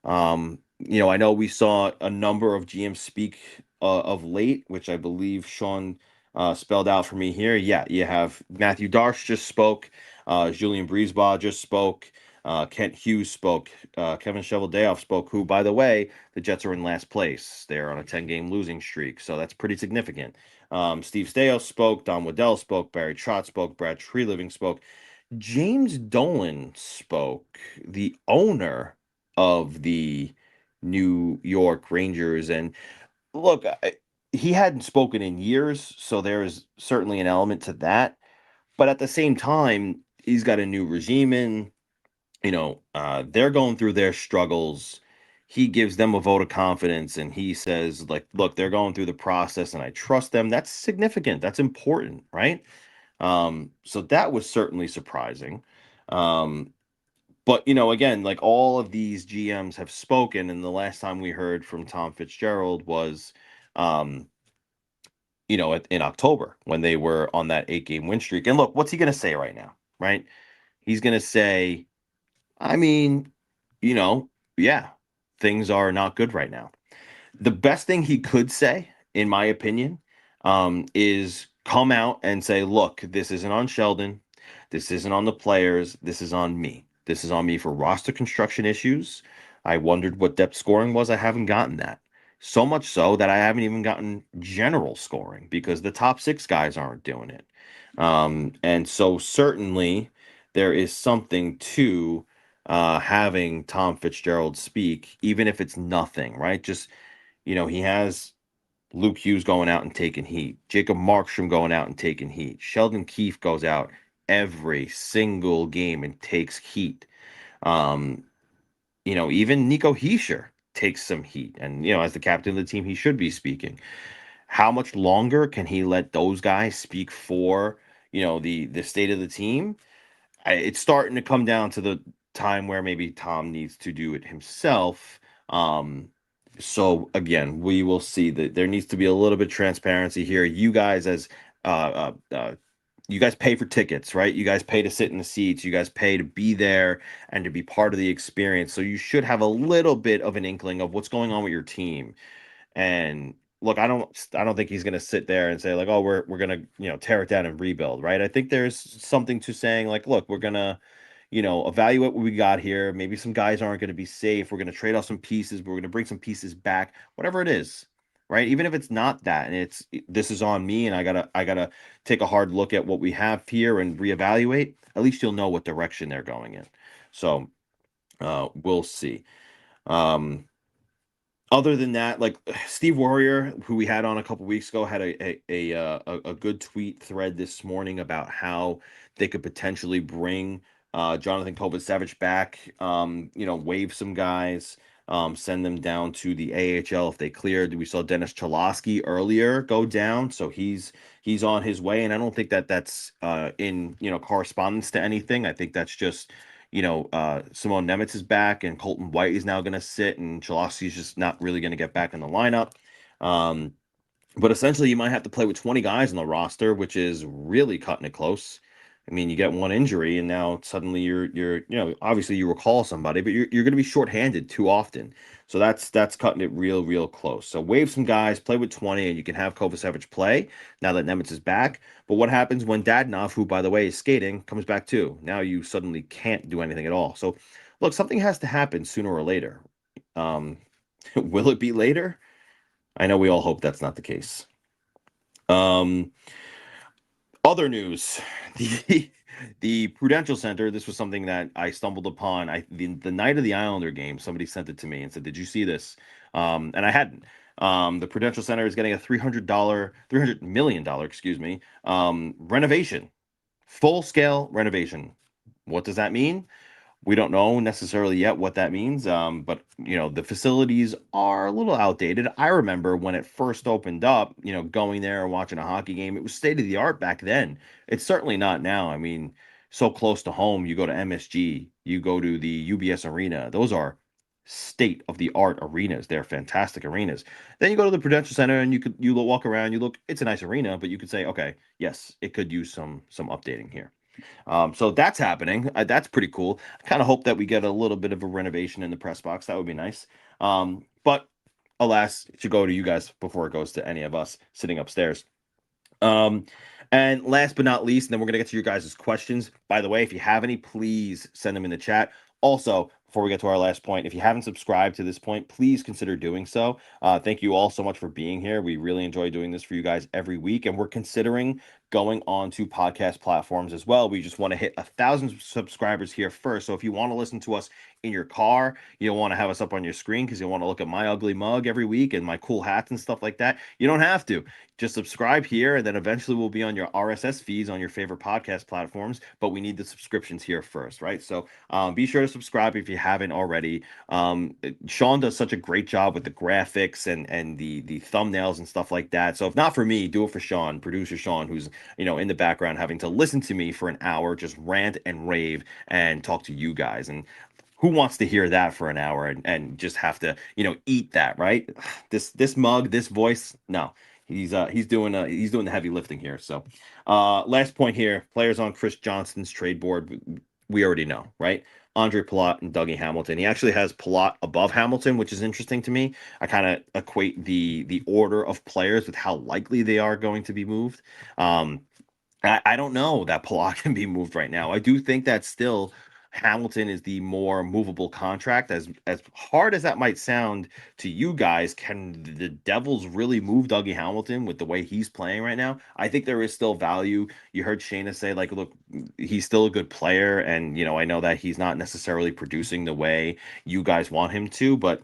Speaker 1: I know we saw a number of GMs speak of late, which I believe Sean spelled out for me here. Yeah, you have Matthew Darsh just spoke. Julian Breezeball just spoke. Kent Hughes spoke. Kevin Cheveldayoff spoke, who, by the way, the Jets are in last place. They're on a 10-game losing streak, so that's pretty significant. Steve Stais spoke. Don Waddell spoke. Barry Trotz spoke. Brad Treliving spoke. James Dolan spoke, the owner of the New York Rangers. And look, he hadn't spoken in years, so there is certainly an element to that. But at the same time, he's got a new regime in. They're going through their struggles. He gives them a vote of confidence, and he says, like, look, they're going through the process, and I trust them. That's significant. That's important, right? So that was certainly surprising. But again, like all of these GMs have spoken, and the last time we heard from Tom Fitzgerald was, um, in October when they were on that 8-game win streak. And look, what's he going to say right now? Right? He's going to say, I mean, you know, yeah, things are not good right now. The best thing he could say, in my opinion, is come out and say, look, this isn't on Sheldon. This isn't on the players. This is on me. This is on me for roster construction issues. I wondered what depth scoring was. I haven't gotten that. So much so that I haven't even gotten general scoring because the top 6 guys aren't doing it. And so certainly there is something to having Tom Fitzgerald speak, even if it's nothing, right? Just, he has Luke Hughes going out and taking heat, Jacob Markstrom going out and taking heat, Sheldon Keefe goes out every single game and takes heat. Um, even Nico Hischier takes some heat. And, as the captain of the team, he should be speaking. How much longer can he let those guys speak for, the state of the team? It's starting to come down to the time where maybe Tom needs to do it himself. So again, we will see that there needs to be a little bit of transparency here. You guys, as you guys pay for tickets, right? You guys pay to sit in the seats. You guys pay to be there and to be part of the experience. So you should have a little bit of an inkling of what's going on with your team. And look, I don't think he's going to sit there and say like, oh, we're going to, tear it down and rebuild, right? I think there's something to saying like, look, we're going to, evaluate what we got here. Maybe some guys aren't going to be safe. We're going to trade off some pieces. We're going to bring some pieces back, whatever it is, right? Even if it's not that, and this is on me, and I gotta take a hard look at what we have here and reevaluate. At least you'll know what direction they're going in. So we'll see. Um, Other than that, like Steve Warrior, who we had on a couple weeks ago, had a good tweet thread this morning about how they could potentially bring Jonathan Kovacevic back. Waive some guys, send them down to the AHL if they cleared. We saw Dennis Cholowski earlier go down, so he's on his way, and I don't think that's in correspondence to anything. I think that's just Simone Nemec is back, and Colton White is now going to sit, and Cholowski is just not really going to get back in the lineup. Um, but essentially, you might have to play with 20 guys on the roster, which is really cutting it close. I mean, you get one injury, and now suddenly you're obviously you recall somebody, but you're going to be shorthanded too often. So that's cutting it real close. So waive some guys, play with 20, and you can have Kovacevic play now that Nemec is back. But what happens when Dadonov, who by the way is skating, comes back too? Now you suddenly can't do anything at all. So look, something has to happen sooner or later. Um, will it be later? I know we all hope that's not the case. Um, Other news, the Prudential Center. This was something that I stumbled upon. The night of the Islander game, somebody sent it to me and said, "Did you see this?" And I hadn't. The Prudential Center is getting a $300 million, excuse me, renovation, full scale renovation. What does that mean? We don't know necessarily yet what that means, but the facilities are a little outdated. I remember when it first opened up, going there and watching a hockey game. It was state of the art back then. It's certainly not now. I mean, so close to home. You go to MSG, you go to the UBS Arena. Those are state of the art arenas. They're fantastic arenas. Then you go to the Prudential Center and you walk around. You look. It's a nice arena, but you could say, okay, yes, it could use some updating here. So that's happening. That's pretty cool. I kind of hope that we get a little bit of a renovation in the press box. That would be nice. But alas, it should go to you guys before it goes to any of us sitting upstairs. Um, and last but not least, and then we're gonna get to your guys' questions. By the way, if you have any, please send them in the chat. Also, before we get to our last point, if you haven't subscribed to this point, please consider doing so. Thank you all so much for being here. We really enjoy doing this for you guys every week, and we're considering going on to podcast platforms as well. We just want to hit 1,000 subscribers here first. So if you want to listen to us in your car, you don't want to have us up on your screen because you want to look at my ugly mug every week and my cool hats and stuff like that, you don't have to. Just subscribe here, and then eventually we'll be on your RSS feeds on your favorite podcast platforms. But we need the subscriptions here first, right? So be sure to subscribe if you haven't already. Sean does such a great job with the graphics and the thumbnails and stuff like that. So if not for me, do it for Sean, producer Sean, who's in the background having to listen to me for an hour, just rant and rave and talk to you guys. And who wants to hear that for an hour and just have to eat that, right? This mug, this voice, no. He's doing the heavy lifting here. So last point here, players on Chris Johnston's trade board, we already know, right? Andre Palat and Dougie Hamilton. He actually has Palat above Hamilton, which is interesting to me. I kind of equate the order of players with how likely they are going to be moved. I don't know that Palat can be moved right now. I do think that still Hamilton is the more movable contract. As hard as that might sound to you guys, can the Devils really move Dougie Hamilton with the way he's playing right now? I think there is still value. You heard Shayna say, like, look, he's still a good player, and I know that he's not necessarily producing the way you guys want him to, but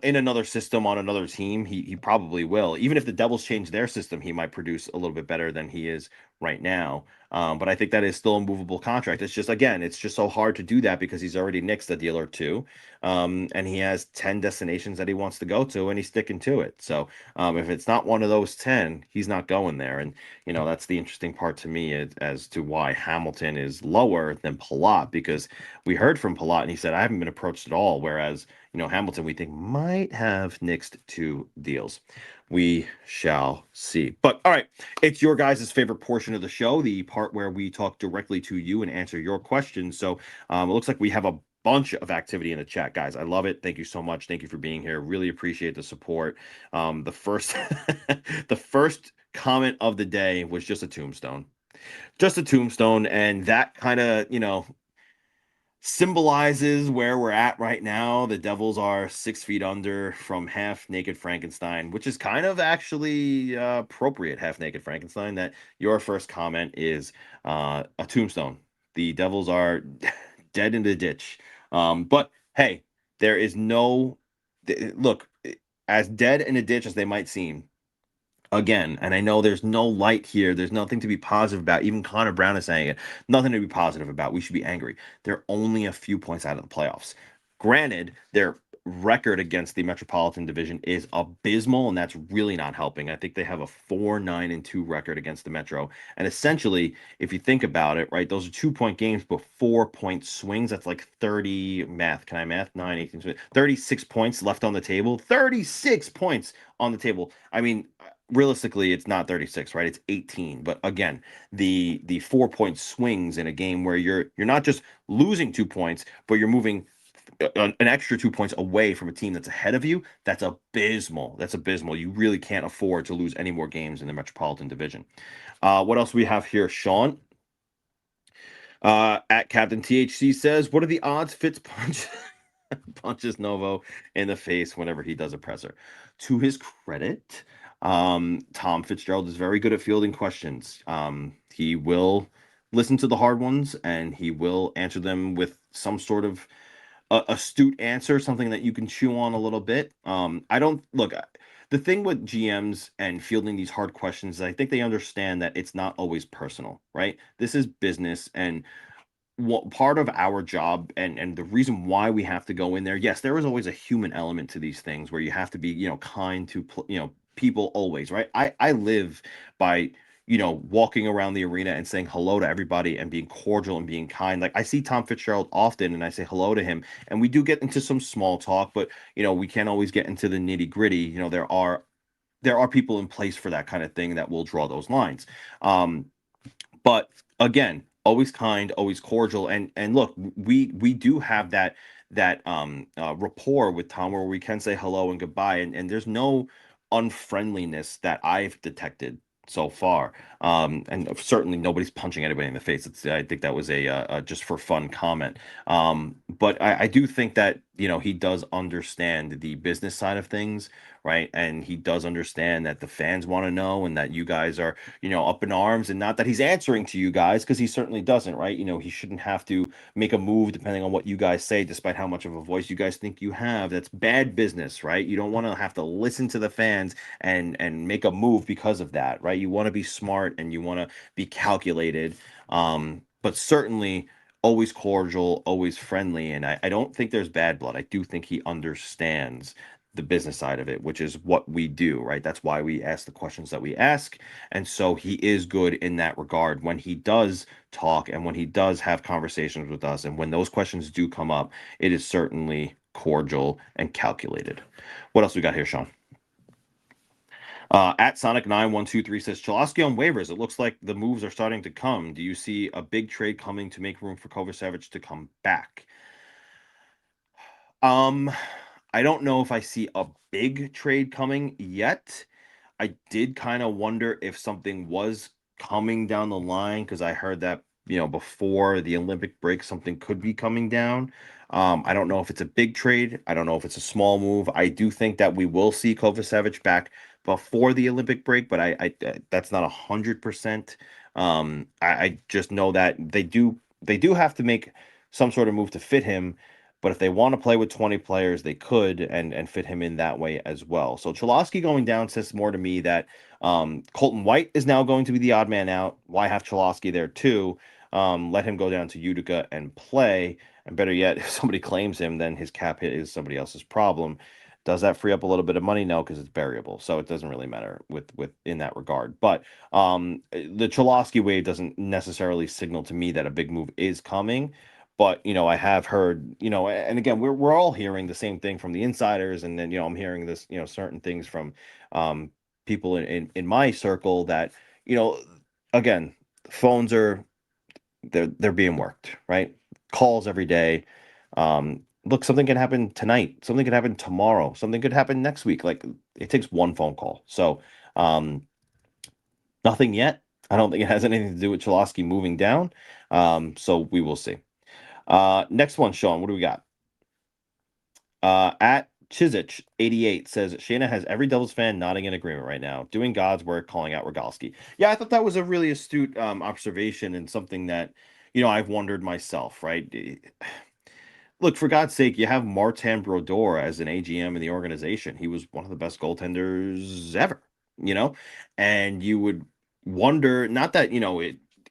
Speaker 1: in another system on another team, he probably will. Even if the Devils change their system, he might produce a little bit better than he is right now. But I think that is still a movable contract. It's just, again, it's just so hard to do that because he's already nixed a deal or two, and he has 10 destinations that he wants to go to, and he's sticking to it. So if it's not one of those 10, he's not going there. And that's the interesting part to me as to why Hamilton is lower than Palat, because we heard from Palat and he said, I haven't been approached at all, whereas Hamilton, we think might have nixed 2 deals. We shall see. But all right, it's your guys' favorite portion of the show, the part where we talk directly to you and answer your questions. So it looks like we have a bunch of activity in the chat, guys. I love it. Thank you so much. Thank you for being here. Really appreciate the support. The first the first comment of the day was just a tombstone. Just a tombstone, and that kind of, symbolizes where we're at right now. The Devils are 6 feet under from half naked Frankenstein, which is kind of actually appropriate. Half naked Frankenstein. That your first comment is a tombstone. The Devils are dead in the ditch. But hey, there is no look, as dead in a ditch as they might seem. Again, and I know there's no light here. There's nothing to be positive about. Even Connor Brown is saying it. Nothing to be positive about. We should be angry. They're only a few points out of the playoffs. Granted, their record against the Metropolitan Division is abysmal, and that's really not helping. I think they have a 4-9-2 record against the Metro. And essentially, if you think about it, right, those are 2-point games, but 4-point swings. That's like 30 math. Can I math? 9, 18, 36 points left on the table. 36 points on the table. I mean, realistically it's not 36, right? It's 18. But again, the 4-point swings in a game where you're not just losing 2 points, but you're moving an extra 2 points away from a team that's ahead of you. That's abysmal. That's abysmal. You really can't afford to lose any more games in the Metropolitan Division. What else we have here? Sean at Captain THC says, what are the odds Fitz punches Novo in the face whenever he does a presser? To his credit, Tom Fitzgerald is very good at fielding questions. He will listen to the hard ones, and he will answer them with some sort of astute answer, something that you can chew on a little bit. I don't look. The thing with GMs and fielding these hard questions is I think they understand that it's not always personal, right? This is business, and what part of our job and the reason why we have to go in there, yes, there is always a human element to these things where you have to be, kind to people always, right? I live by walking around the arena and saying hello to everybody and being cordial and being kind. Like, I see Tom Fitzgerald often and I say hello to him, and we do get into some small talk, but we can't always get into the nitty gritty. There are people in place for that kind of thing that will draw those lines. But again, always kind, always cordial, and look, we do have that rapport with Tom where we can say hello and goodbye, and there's no unfriendliness that I've detected so far. And certainly nobody's punching anybody in the face. I think that was a just for fun comment. But I do think that he does understand the business side of things, right? And he does understand that the fans want to know, and that you guys are up in arms, and not that he's answering to you guys, because he certainly doesn't, right? He shouldn't have to make a move depending on what you guys say, despite how much of a voice you guys think you have. That's bad business, right? You don't want to have to listen to the fans and make a move because of that, right? You want to be smart and you want to be calculated, but certainly always cordial, always friendly, and I don't think there's bad blood. I do think he understands the business side of it, which is what we do, right? That's why we ask the questions that we ask. And so he is good in that regard when he does talk and when he does have conversations with us. And when those questions do come up, it is certainly cordial and calculated. What else we got here, Sean? At Sonic9123 says, Cholowski on waivers. It looks like the moves are starting to come. Do you see a big trade coming to make room for Kovacevic to come back? I don't know if I see a big trade coming yet. I did kind of wonder if something was coming down the line, because I heard that, before the Olympic break, something could be coming down. I don't know if it's a big trade. I don't know if it's a small move. I do think that we will see Kovacevic back before the Olympic break, but I that's not 100%. I just know that they do have to make some sort of move to fit him. But if they want to play with 20 players, they could and fit him in that way as well. So Cholowski going down says more to me that Colton White is now going to be the odd man out. Why have Cholowski there too? Let him go down to Utica and play. And better yet, if somebody claims him, then his cap hit is somebody else's problem. Does that free up a little bit of money? No, because it's variable, so it doesn't really matter with in that regard. But the Cholowski wave doesn't necessarily signal to me that a big move is coming. But I have heard, and again, we're all hearing the same thing from the insiders, and then I'm hearing this, certain things from um, people in my circle that you know, again, phones are they're being worked, right? Calls every day. Look, something can happen tonight, something could happen tomorrow, something could happen next week. Like, it takes one phone call. So um, nothing yet. I don't think it has anything to do with Cholowski moving down. So we will see. Next one, Sean, what do we got? At Chisich 88 says Shayna has every Devils fan nodding in agreement right now, doing God's work, calling out Rogalski. Yeah, I thought that was a really astute observation, and something that I've wondered myself. Right? Look, for God's sake, you have Martin Brodeur as an AGM in the organization. He was one of the best goaltenders ever. You know, and you would wonder, not that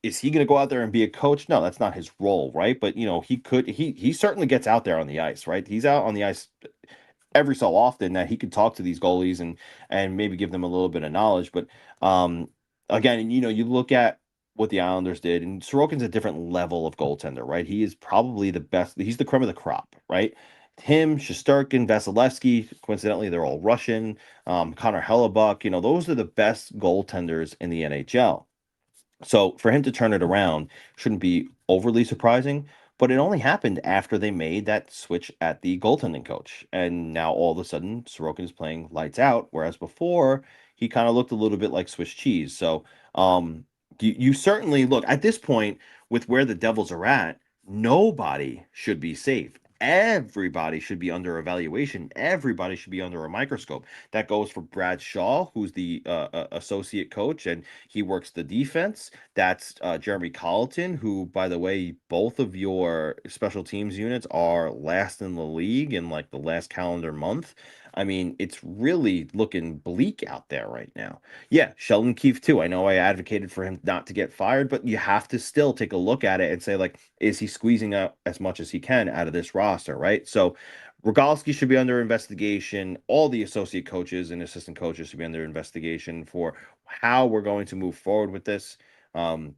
Speaker 1: is he going to go out there and be a coach? No, that's not his role, right? But he could. He certainly gets out there on the ice, right? He's out on the ice every so often, that he could talk to these goalies and maybe give them a little bit of knowledge. But um, again, you look at what the Islanders did, and Sorokin's a different level of goaltender, right? He is probably the best. He's the creme of the crop, right? Him, Shesterkin, Vasilevsky, coincidentally, they're all Russian. Connor Hellebuck, those are the best goaltenders in the NHL. So for him to turn it around shouldn't be overly surprising, but it only happened after they made that switch at the goaltending coach. And now all of a sudden, Sorokin is playing lights out, whereas before he kind of looked a little bit like Swiss cheese. So you certainly look at this point with where the Devils are at, nobody should be safe. Everybody should be under evaluation. Everybody should be under a microscope. That goes for Brad Shaw, who's the associate coach, and he works the defense. That's Jeremy Colleton, who, by the way, both of your special teams units are last in the league in like the last calendar month. I mean, it's really looking bleak out there right now. Yeah, Sheldon Keefe too. I know I advocated for him not to get fired, but you have to still take a look at it and say, like, is he squeezing out as much as he can out of this roster, right? So Rogalski should be under investigation. All the associate coaches and assistant coaches should be under investigation for how we're going to move forward with this. Um,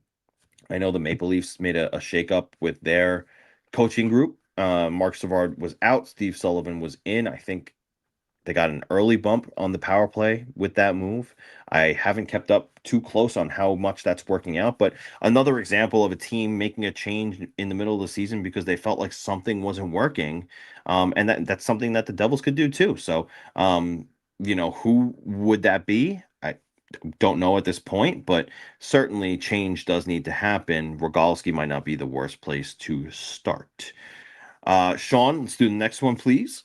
Speaker 1: I know the Maple Leafs made a shakeup with their coaching group. Mark Savard was out. Steve Sullivan was in. I think they got an early bump on the power play with that move. I haven't kept up too close on how much that's working out, but another example of a team making a change in the middle of the season because they felt like something wasn't working. And that's something that the Devils could do too. So, who would that be? I don't know at this point, but certainly change does need to happen. Rogalski might not be the worst place to start. Sean, let's do the next one, please.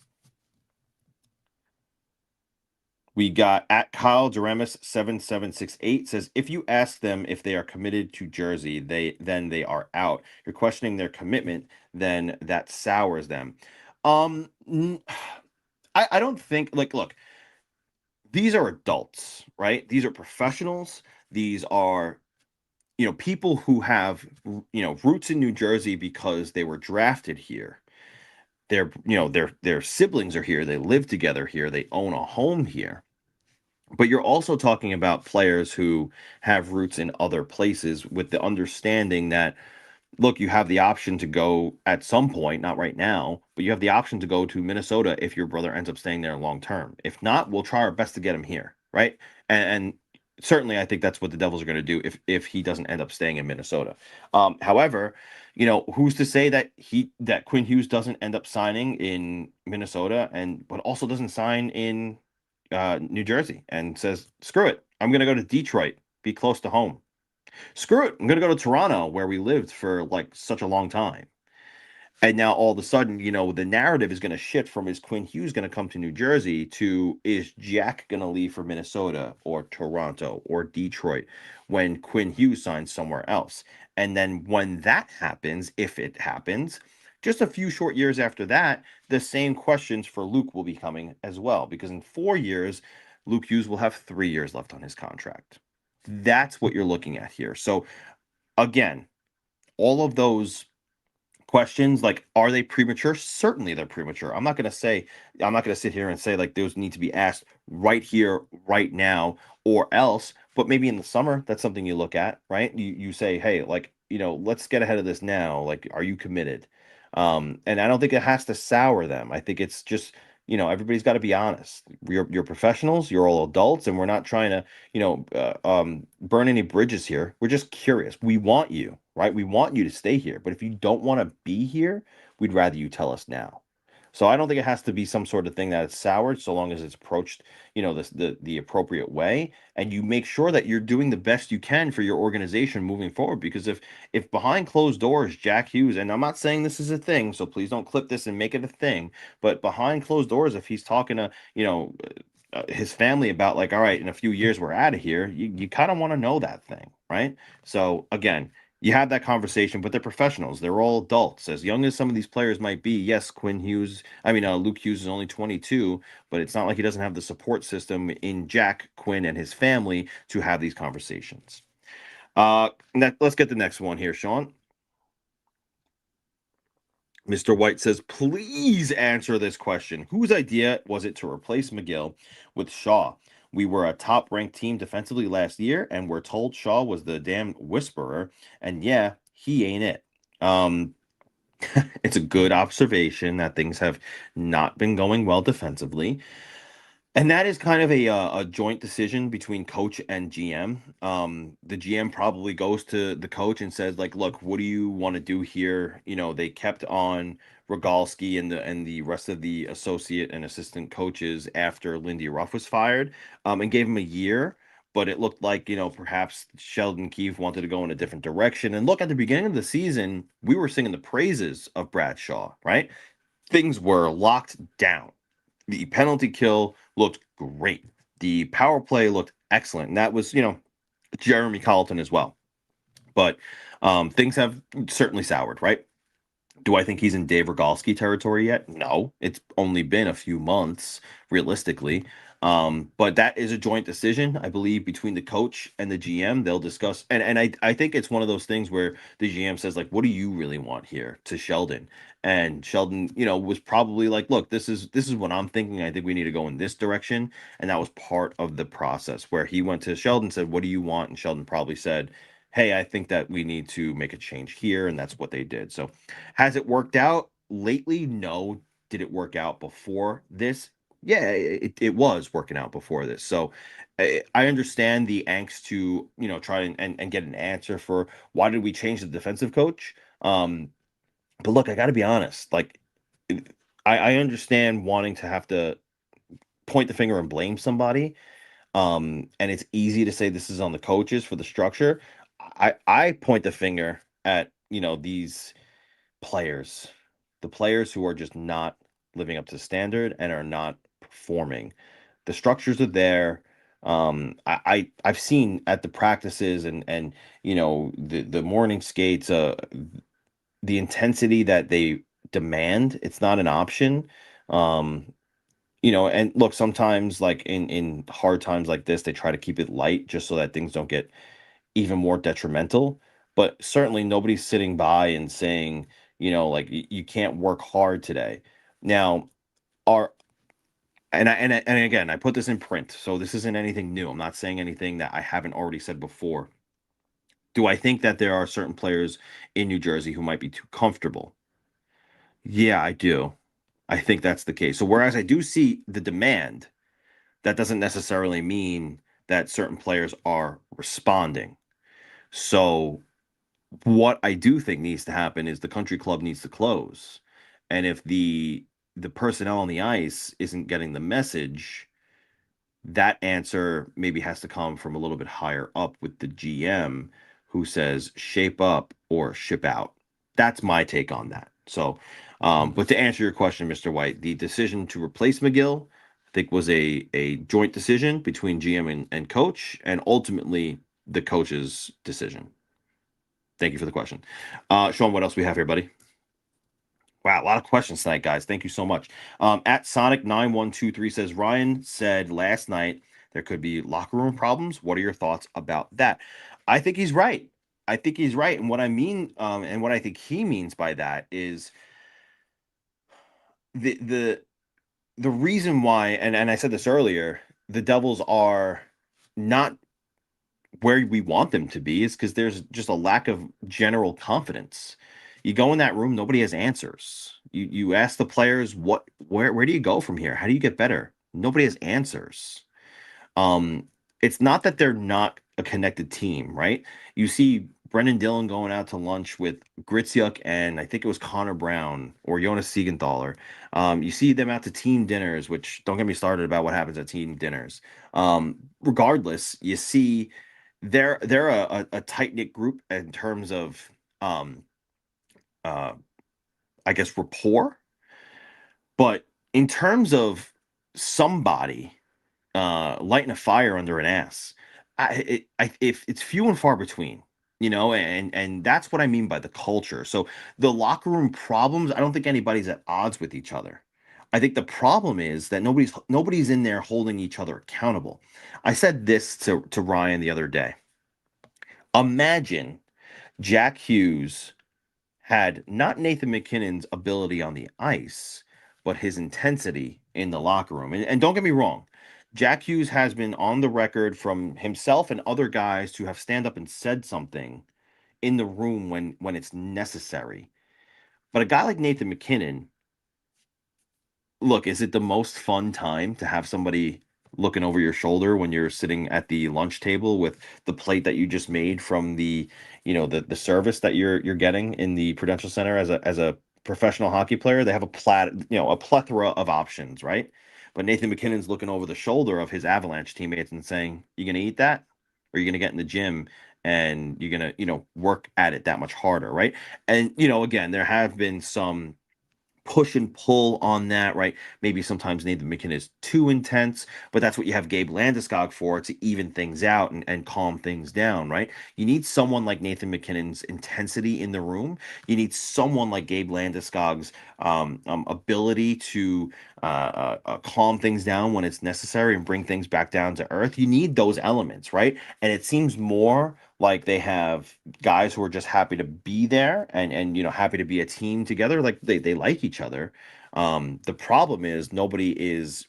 Speaker 1: We got at Kyle Jeremis 7768 says, if you ask them if they are committed to Jersey, then they are out. You're questioning their commitment, then that sours them. I don't think, like, look, these are adults, right? These are professionals. These are people who have roots in New Jersey because they were drafted here. Their siblings are here. They live together here. They own a home here. But you're also talking about players who have roots in other places, with the understanding that, look, you have the option to go at some point, not right now, but you have the option to go to Minnesota if your brother ends up staying there long term. If not, we'll try our best to get him here, right? And certainly, I think that's what the Devils are going to do if he doesn't end up staying in Minnesota. However, who's to say that Quinn Hughes doesn't end up signing in Minnesota, but also doesn't sign in New Jersey, and says, screw it, I'm going to go to Detroit, be close to home. Screw it, I'm going to go to Toronto, where we lived for like such a long time. And now all of a sudden, the narrative is going to shift from, is Quinn Hughes going to come to New Jersey, to, is Jack going to leave for Minnesota or Toronto or Detroit when Quinn Hughes signs somewhere else. And then when that happens, if it happens, just a few short years after that, the same questions for Luke will be coming as well, because in 4 years, Luke Hughes will have 3 years left on his contract. That's what you're looking at here. So again, all of those questions, like, are they premature? Certainly they're premature. I'm not going to sit here and say, like, those need to be asked right here, right now, or else. But maybe in the summer, that's something you look at, right? You say, hey, like, let's get ahead of this now. Like, are you committed? And I don't think it has to sour them. I think it's just, everybody's got to be honest. You're professionals, you're all adults, and we're not trying to, burn any bridges here. We're just curious. We want you, right? We want you to stay here. But if you don't want to be here, we'd rather you tell us now. So I don't think it has to be some sort of thing that it's soured, so long as it's approached, the appropriate way, and you make sure that you're doing the best you can for your organization moving forward. Because if behind closed doors, Jack Hughes, and I'm not saying this is a thing, so please don't clip this and make it a thing, but behind closed doors, if he's talking to, his family about, like, all right, in a few years we're out of here, you kind of want to know that thing, right? So again, you have that conversation, but they're professionals. They're all adults. As young as some of these players might be, yes, Luke Hughes is only 22, but it's not like he doesn't have the support system in Jack Quinn and his family to have these conversations. Let's get the next one here, Sean. Mr. White says, please answer this question. Whose idea was it to replace McGill with Shaw? We were a top-ranked team defensively last year, and we're told Shaw was the damn whisperer, and yeah, he ain't it. It's a good observation that things have not been going well defensively. And that is kind of a joint decision between coach and GM. The GM probably goes to the coach and says, like, "Look, what do you want to do here?" They kept on Rogalski and the rest of the associate and assistant coaches after Lindy Ruff was fired, and gave him a year. But it looked like, perhaps Sheldon Keefe wanted to go in a different direction. And look, at the beginning of the season, we were singing the praises of Bradshaw, right? Things were locked down. The penalty kill looked great. The power play looked excellent. And that was, Jeremy Colleton as well. But things have certainly soured, right? Do I think he's in Dave Rogalski territory yet? No. It's only been a few months, realistically. But that is a joint decision, I believe, between the coach and the GM. They'll discuss, and I think it's one of those things where the GM says, like, what do you really want here, to Sheldon? And Sheldon, was probably like, look, this is what I'm thinking. I think we need to go in this direction. And that was part of the process where he went to Sheldon, said, what do you want? And Sheldon probably said, hey, I think that we need to make a change here. And that's what they did. So has it worked out lately? No. Did it work out before this? Yeah, it was working out before this. So I understand the angst to, try and get an answer for why did we change the defensive coach. But look, I got to be honest. Like, I understand wanting to have to point the finger and blame somebody. And it's easy to say this is on the coaches for the structure. I point the finger at, these players, the players who are just not living up to standard and are not performing. The structures are there. I've seen at the practices and the morning skates, the intensity that they demand. It's not an option. Um, and look, sometimes, like, in hard times like this, they try to keep it light just so that things don't get even more detrimental. But certainly nobody's sitting by and saying, like, you can't work hard today. Now, are and again, I put this in print, so this isn't anything new. I'm not saying anything that I haven't already said before. Do I think that there are certain players in New Jersey who might be too comfortable? Yeah, I do. I think that's the case. So whereas I do see the demand, that doesn't necessarily mean that certain players are responding. So what I do think needs to happen is the country club needs to close. And if the personnel on the ice isn't getting the message, that answer maybe has to come from a little bit higher up with the GM, who says shape up or ship out. That's my take on that. So, but to answer your question, Mr. White, the decision to replace McGill, I think, was a joint decision between GM and coach, and ultimately the coach's decision. Thank you for the question. Sean, what else we have here, buddy? Wow, a lot of questions tonight, guys. Thank you so much. At Sonic9123 says, Ryan said last night there could be locker room problems. What are your thoughts about that? I think he's right. I think he's right. And what I mean, and what I think he means by that is the the reason why, and I said this earlier, the Devils are not where we want them to be, is because there's just a lack of general confidence. You go in that room, nobody has answers. You ask the players where do you go from here? How do you get better? Nobody has answers. Um, it's not that they're not a connected team, right? You see Brendan Dillon going out to lunch with Gritsyuk and I think it was Connor Brown or Jonas Siegenthaler. You see them out to team dinners, which don't get me started about what happens at team dinners. Regardless, you see they're a tight knit group in terms of um, uh, I guess rapport, but in terms of somebody lighting a fire under an ass. If it's few and far between, and that's what I mean by the culture. So the locker room problems, I don't think anybody's at odds with each other. I think the problem is that nobody's in there holding each other accountable. I said this to Ryan the other day. Imagine Jack Hughes had not Nathan McKinnon's ability on the ice, but his intensity in the locker room. And don't get me wrong, Jack Hughes has been on the record from himself and other guys to have stand up and said something in the room when it's necessary. But a guy like Nathan McKinnon, look, is it the most fun time to have somebody looking over your shoulder when you're sitting at the lunch table with the plate that you just made from the service that you're getting in the Prudential Center as a professional hockey player? They have a plethora of options, right? But Nathan McKinnon's looking over the shoulder of his Avalanche teammates and saying, "You gonna eat that, or you gonna get in the gym and you're gonna work at it that much harder, right?" And again, there have been some push and pull on that, right? Maybe sometimes Nathan McKinnon is too intense, but that's what you have Gabe Landeskog for, to even things out and calm things down, right? You need someone like Nathan McKinnon's intensity in the room. You need someone like Gabe Landeskog's ability to calm things down when it's necessary and bring things back down to earth. You need those elements, right? And it seems more like they have guys who are just happy to be there and happy to be a team together, like they like each other. The problem is nobody is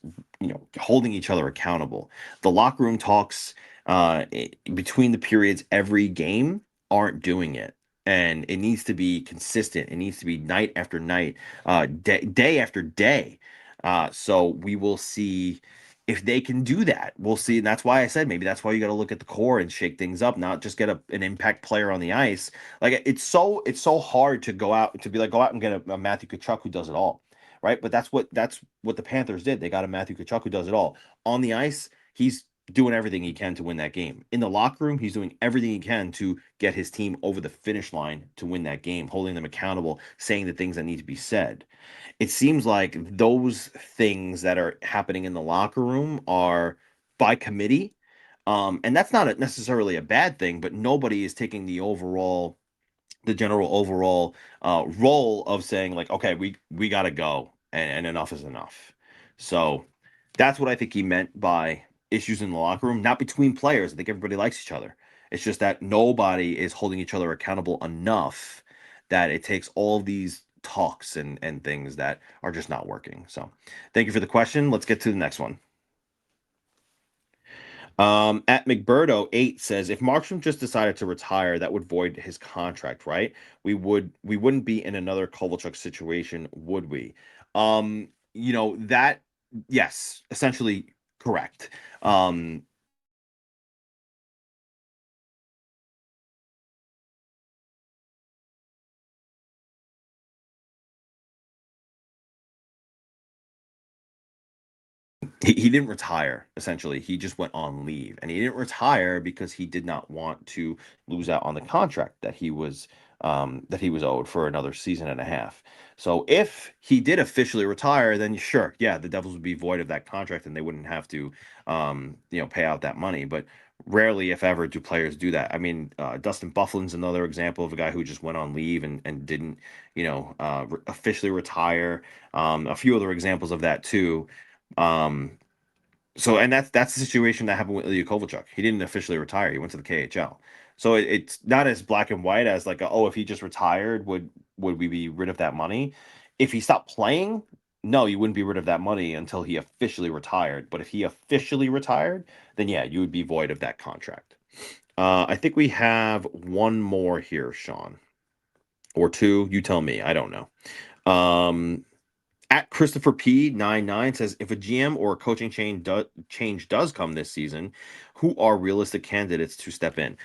Speaker 1: holding each other accountable. The locker room talks between the periods every game aren't doing it, and it needs to be consistent. It needs to be night after night, day after day. So we will see if they can do that. We'll see. And that's why I said maybe that's why you got to look at the core and shake things up, not just get an impact player on the ice. Like it's so hard to go out and get a Matthew Tkachuk who does it all, right? But that's what the Panthers did. They got a Matthew Tkachuk who does it all on the ice. He's doing everything he can to win that game. In the locker room, he's doing everything he can to get his team over the finish line to win that game, holding them accountable, saying the things that need to be said. It seems like those things that are happening in the locker room are by committee. And that's not necessarily a bad thing, but nobody is taking the general overall role of saying like, okay, we got to go and enough is enough. So that's what I think he meant by issues in the locker room, not between players. I think everybody likes each other. It's just that nobody is holding each other accountable enough that it takes all these talks and things that are just not working. So thank you for the question. Let's get to the next one. At McBurdo 8 says, if Markstrom just decided to retire, that would void his contract, right? We wouldn't be in another Kovalchuk situation, would we? That, yes, essentially correct. He didn't retire, essentially. He just went on leave. And he didn't retire because he did not want to lose out on the contract that he was owed for another season and a half. So if he did officially retire, then sure, yeah, the Devils would be void of that contract and they wouldn't have to pay out that money. But rarely, if ever, do players do that. I mean, Dustin Byfuglien's another example of a guy who just went on leave and didn't, officially retire. A few other examples of that too. Um, and that's the situation that happened with Ilya Kovalchuk. He didn't officially retire. He went to the KHL. So it's not as black and white as like, oh, if he just retired, would we be rid of that money? If he stopped playing, no, you wouldn't be rid of that money until he officially retired. But if he officially retired, then yeah, you would be void of that contract. I think we have one more here, Sean. or two. You tell me. I don't know. At Christopher P99 says, if a GM or a coaching change does come this season, who are realistic candidates to step in?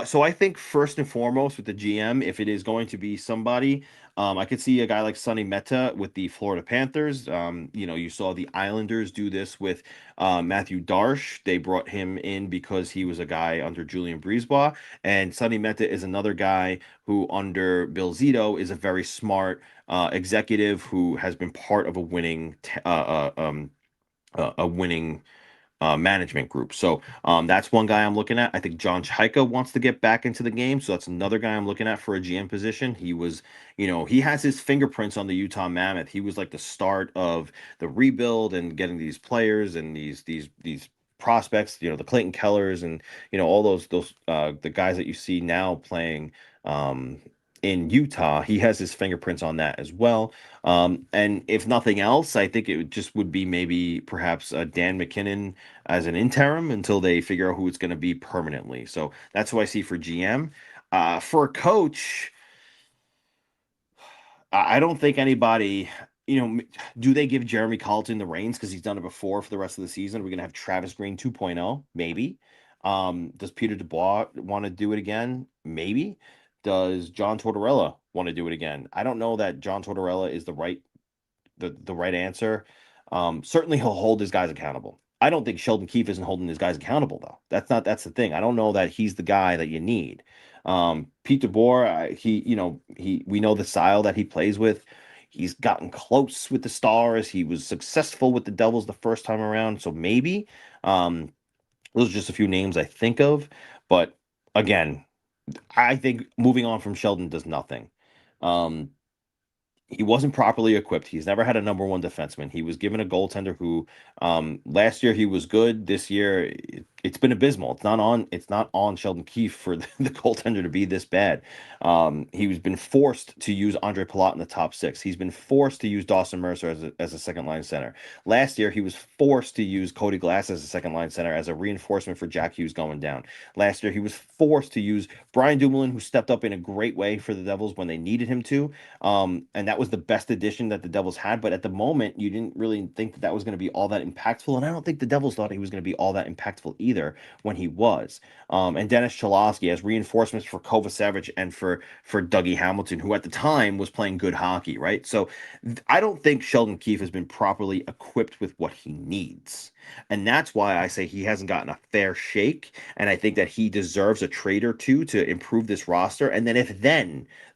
Speaker 1: So I think first and foremost with the GM, if it is going to be somebody, I could see a guy like Sonny Meta with the Florida Panthers. You saw the Islanders do this with Matthew Darsh. They brought him in because he was a guy under Julian Brisebois, and Sonny Meta is another guy who under Bill Zito is a very smart executive who has been part of a winning management group. So that's one guy I'm looking at. I think John Chaika wants to get back into the game, so that's another guy I'm looking at for a GM position. He was, he has his fingerprints on the Utah Mammoth. He was like the start of the rebuild and getting these players and these prospects. The Clayton Kellers and all those the guys that you see now playing. In Utah, he has his fingerprints on that as well. And if nothing else, I think just would be maybe perhaps Dan McKinnon as an interim until they figure out who it's going to be permanently. So that's who I see for GM. For a coach, I don't think anybody, do they give Jeremy Colleton the reins because he's done it before for the rest of the season? We're going to have Travis Green 2.0, maybe. Does Peter Dubois want to do it again? Maybe. Does John Tortorella want to do it again? I don't know that John Tortorella is the right answer. Certainly he'll hold his guys accountable. I don't think Sheldon Keefe isn't holding his guys accountable though. That's the thing. I don't know that he's the guy that you need. Pete DeBoer, we know the style that he plays with. He's gotten close with the Stars. He was successful with the Devils the first time around. So maybe those are just a few names I think of. But again, I think moving on from Sheldon does nothing. He wasn't properly equipped. He's never had a number one defenseman. He was given a goaltender who last year he was good. This year it's been abysmal. It's not on Sheldon Keefe for the goaltender to be this bad. He's been forced to use Andre Palat in the top six. He's been forced to use Dawson Mercer as a second line center. Last year he was forced to use Cody Glass as a second line center as a reinforcement for Jack Hughes going down. Last year he was forced to use Brian Dumoulin, who stepped up in a great way for the Devils when they needed him to. And that was the best addition that the Devils had. But at the moment, you didn't really think that was going to be all that impactful. And I don't think the Devils thought he was going to be all that impactful either when he was. And Dennis Cholowski as reinforcements for Kovacevic and for Dougie Hamilton, who at the time was playing good hockey, right? So I don't think Sheldon Keefe has been properly equipped with what he needs. And that's why I say he hasn't gotten a fair shake. And I think that he deserves a trade or two to improve this roster. And then if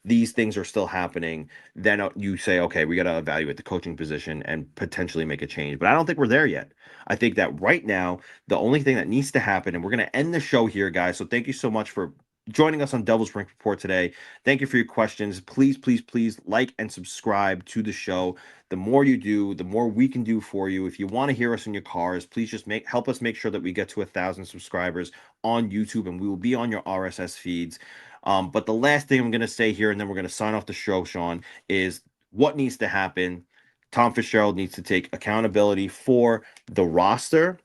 Speaker 1: these things are still happening, then you say, okay, we got to evaluate the coaching position and potentially make a change. But I don't think we're there yet. I think that right now, the only thing that needs to happen, and we're going to end the show here, guys. So thank you so much for joining us on Devils Rink Report today. Thank you for your questions. Please, please, please like and subscribe to the show. The more you do, the more we can do for you. If you want to hear us in your cars, please just help us make sure that we get to 1,000 subscribers on YouTube, and we will be on your RSS feeds. But the last thing I'm going to say here, and then we're going to sign off the show, Sean, is what needs to happen. Tom Fitzgerald needs to take accountability for the roster.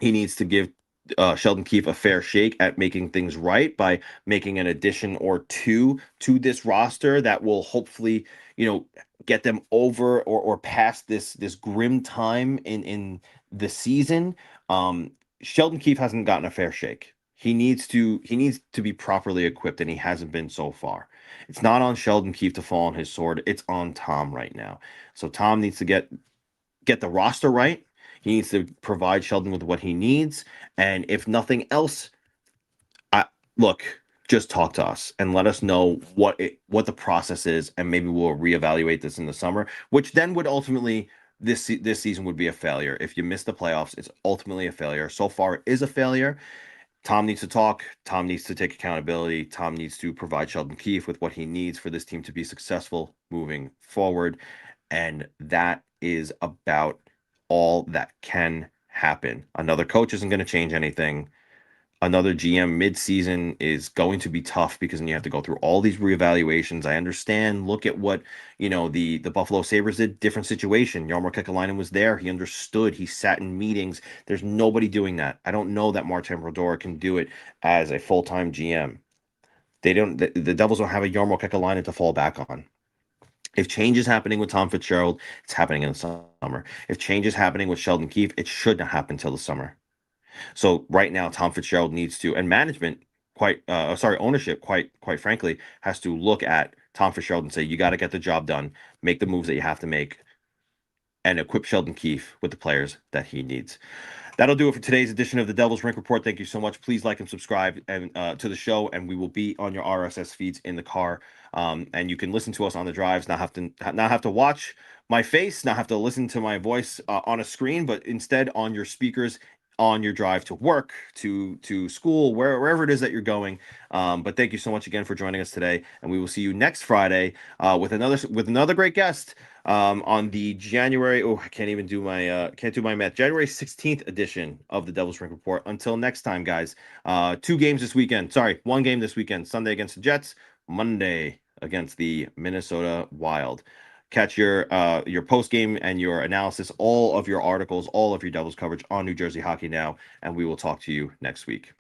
Speaker 1: He needs to give Sheldon Keefe a fair shake at making things right by making an addition or two to this roster that will hopefully, get them over or past this grim time in the season. Sheldon Keefe hasn't gotten a fair shake. He needs to be properly equipped, and he hasn't been so far. It's not on Sheldon Keefe to fall on his sword. It's on Tom right now. So Tom needs to get the roster right. He needs to provide Sheldon with what he needs. And if nothing else, look, just talk to us and let us know what the process is, and maybe we'll reevaluate this in the summer, which then would ultimately this season would be a failure. If you miss the playoffs, it's ultimately a failure. So far, it is a failure. Tom needs to talk. Tom needs to take accountability. Tom needs to provide Sheldon Keefe with what he needs for this team to be successful moving forward. And that is about all that can happen. Another coach isn't going to change anything. Another GM midseason is going to be tough because then you have to go through all these reevaluations. I understand. Look at what, the Buffalo Sabres did. Different situation. Jarmo Kekalainen was there. He understood. He sat in meetings. There's nobody doing that. I don't know that Martin Brodeur can do it as a full-time GM. The Devils don't have a Jarmo Kekalainen to fall back on. If change is happening with Tom Fitzgerald, it's happening in the summer. If change is happening with Sheldon Keefe, it shouldn't happen till the summer. So right now, Tom Fitzgerald needs to, and management, ownership, quite frankly, has to look at Tom Fitzgerald and say, you got to get the job done, make the moves that you have to make, and equip Sheldon Keefe with the players that he needs. That'll do it for today's edition of the Devils Rink Report. Thank you so much. Please like and subscribe and to the show, and we will be on your RSS feeds in the car. And you can listen to us on the drives. Not have to watch my face, not have to listen to my voice on a screen, but instead on your speakers on your drive to work, to school, wherever it is that you're going. But thank you so much again for joining us today, and we will see you next Friday with another great guest. On the January, I can't even do my can't do my math. January 16th edition of the Devils Rink Report. Until next time, guys. 2 games this weekend. Sorry, 1 game this weekend. Sunday against the Jets, Monday against the Minnesota Wild. Catch your post game and your analysis, all of your articles, all of your Devils coverage on New Jersey Hockey Now, and we will talk to you next week.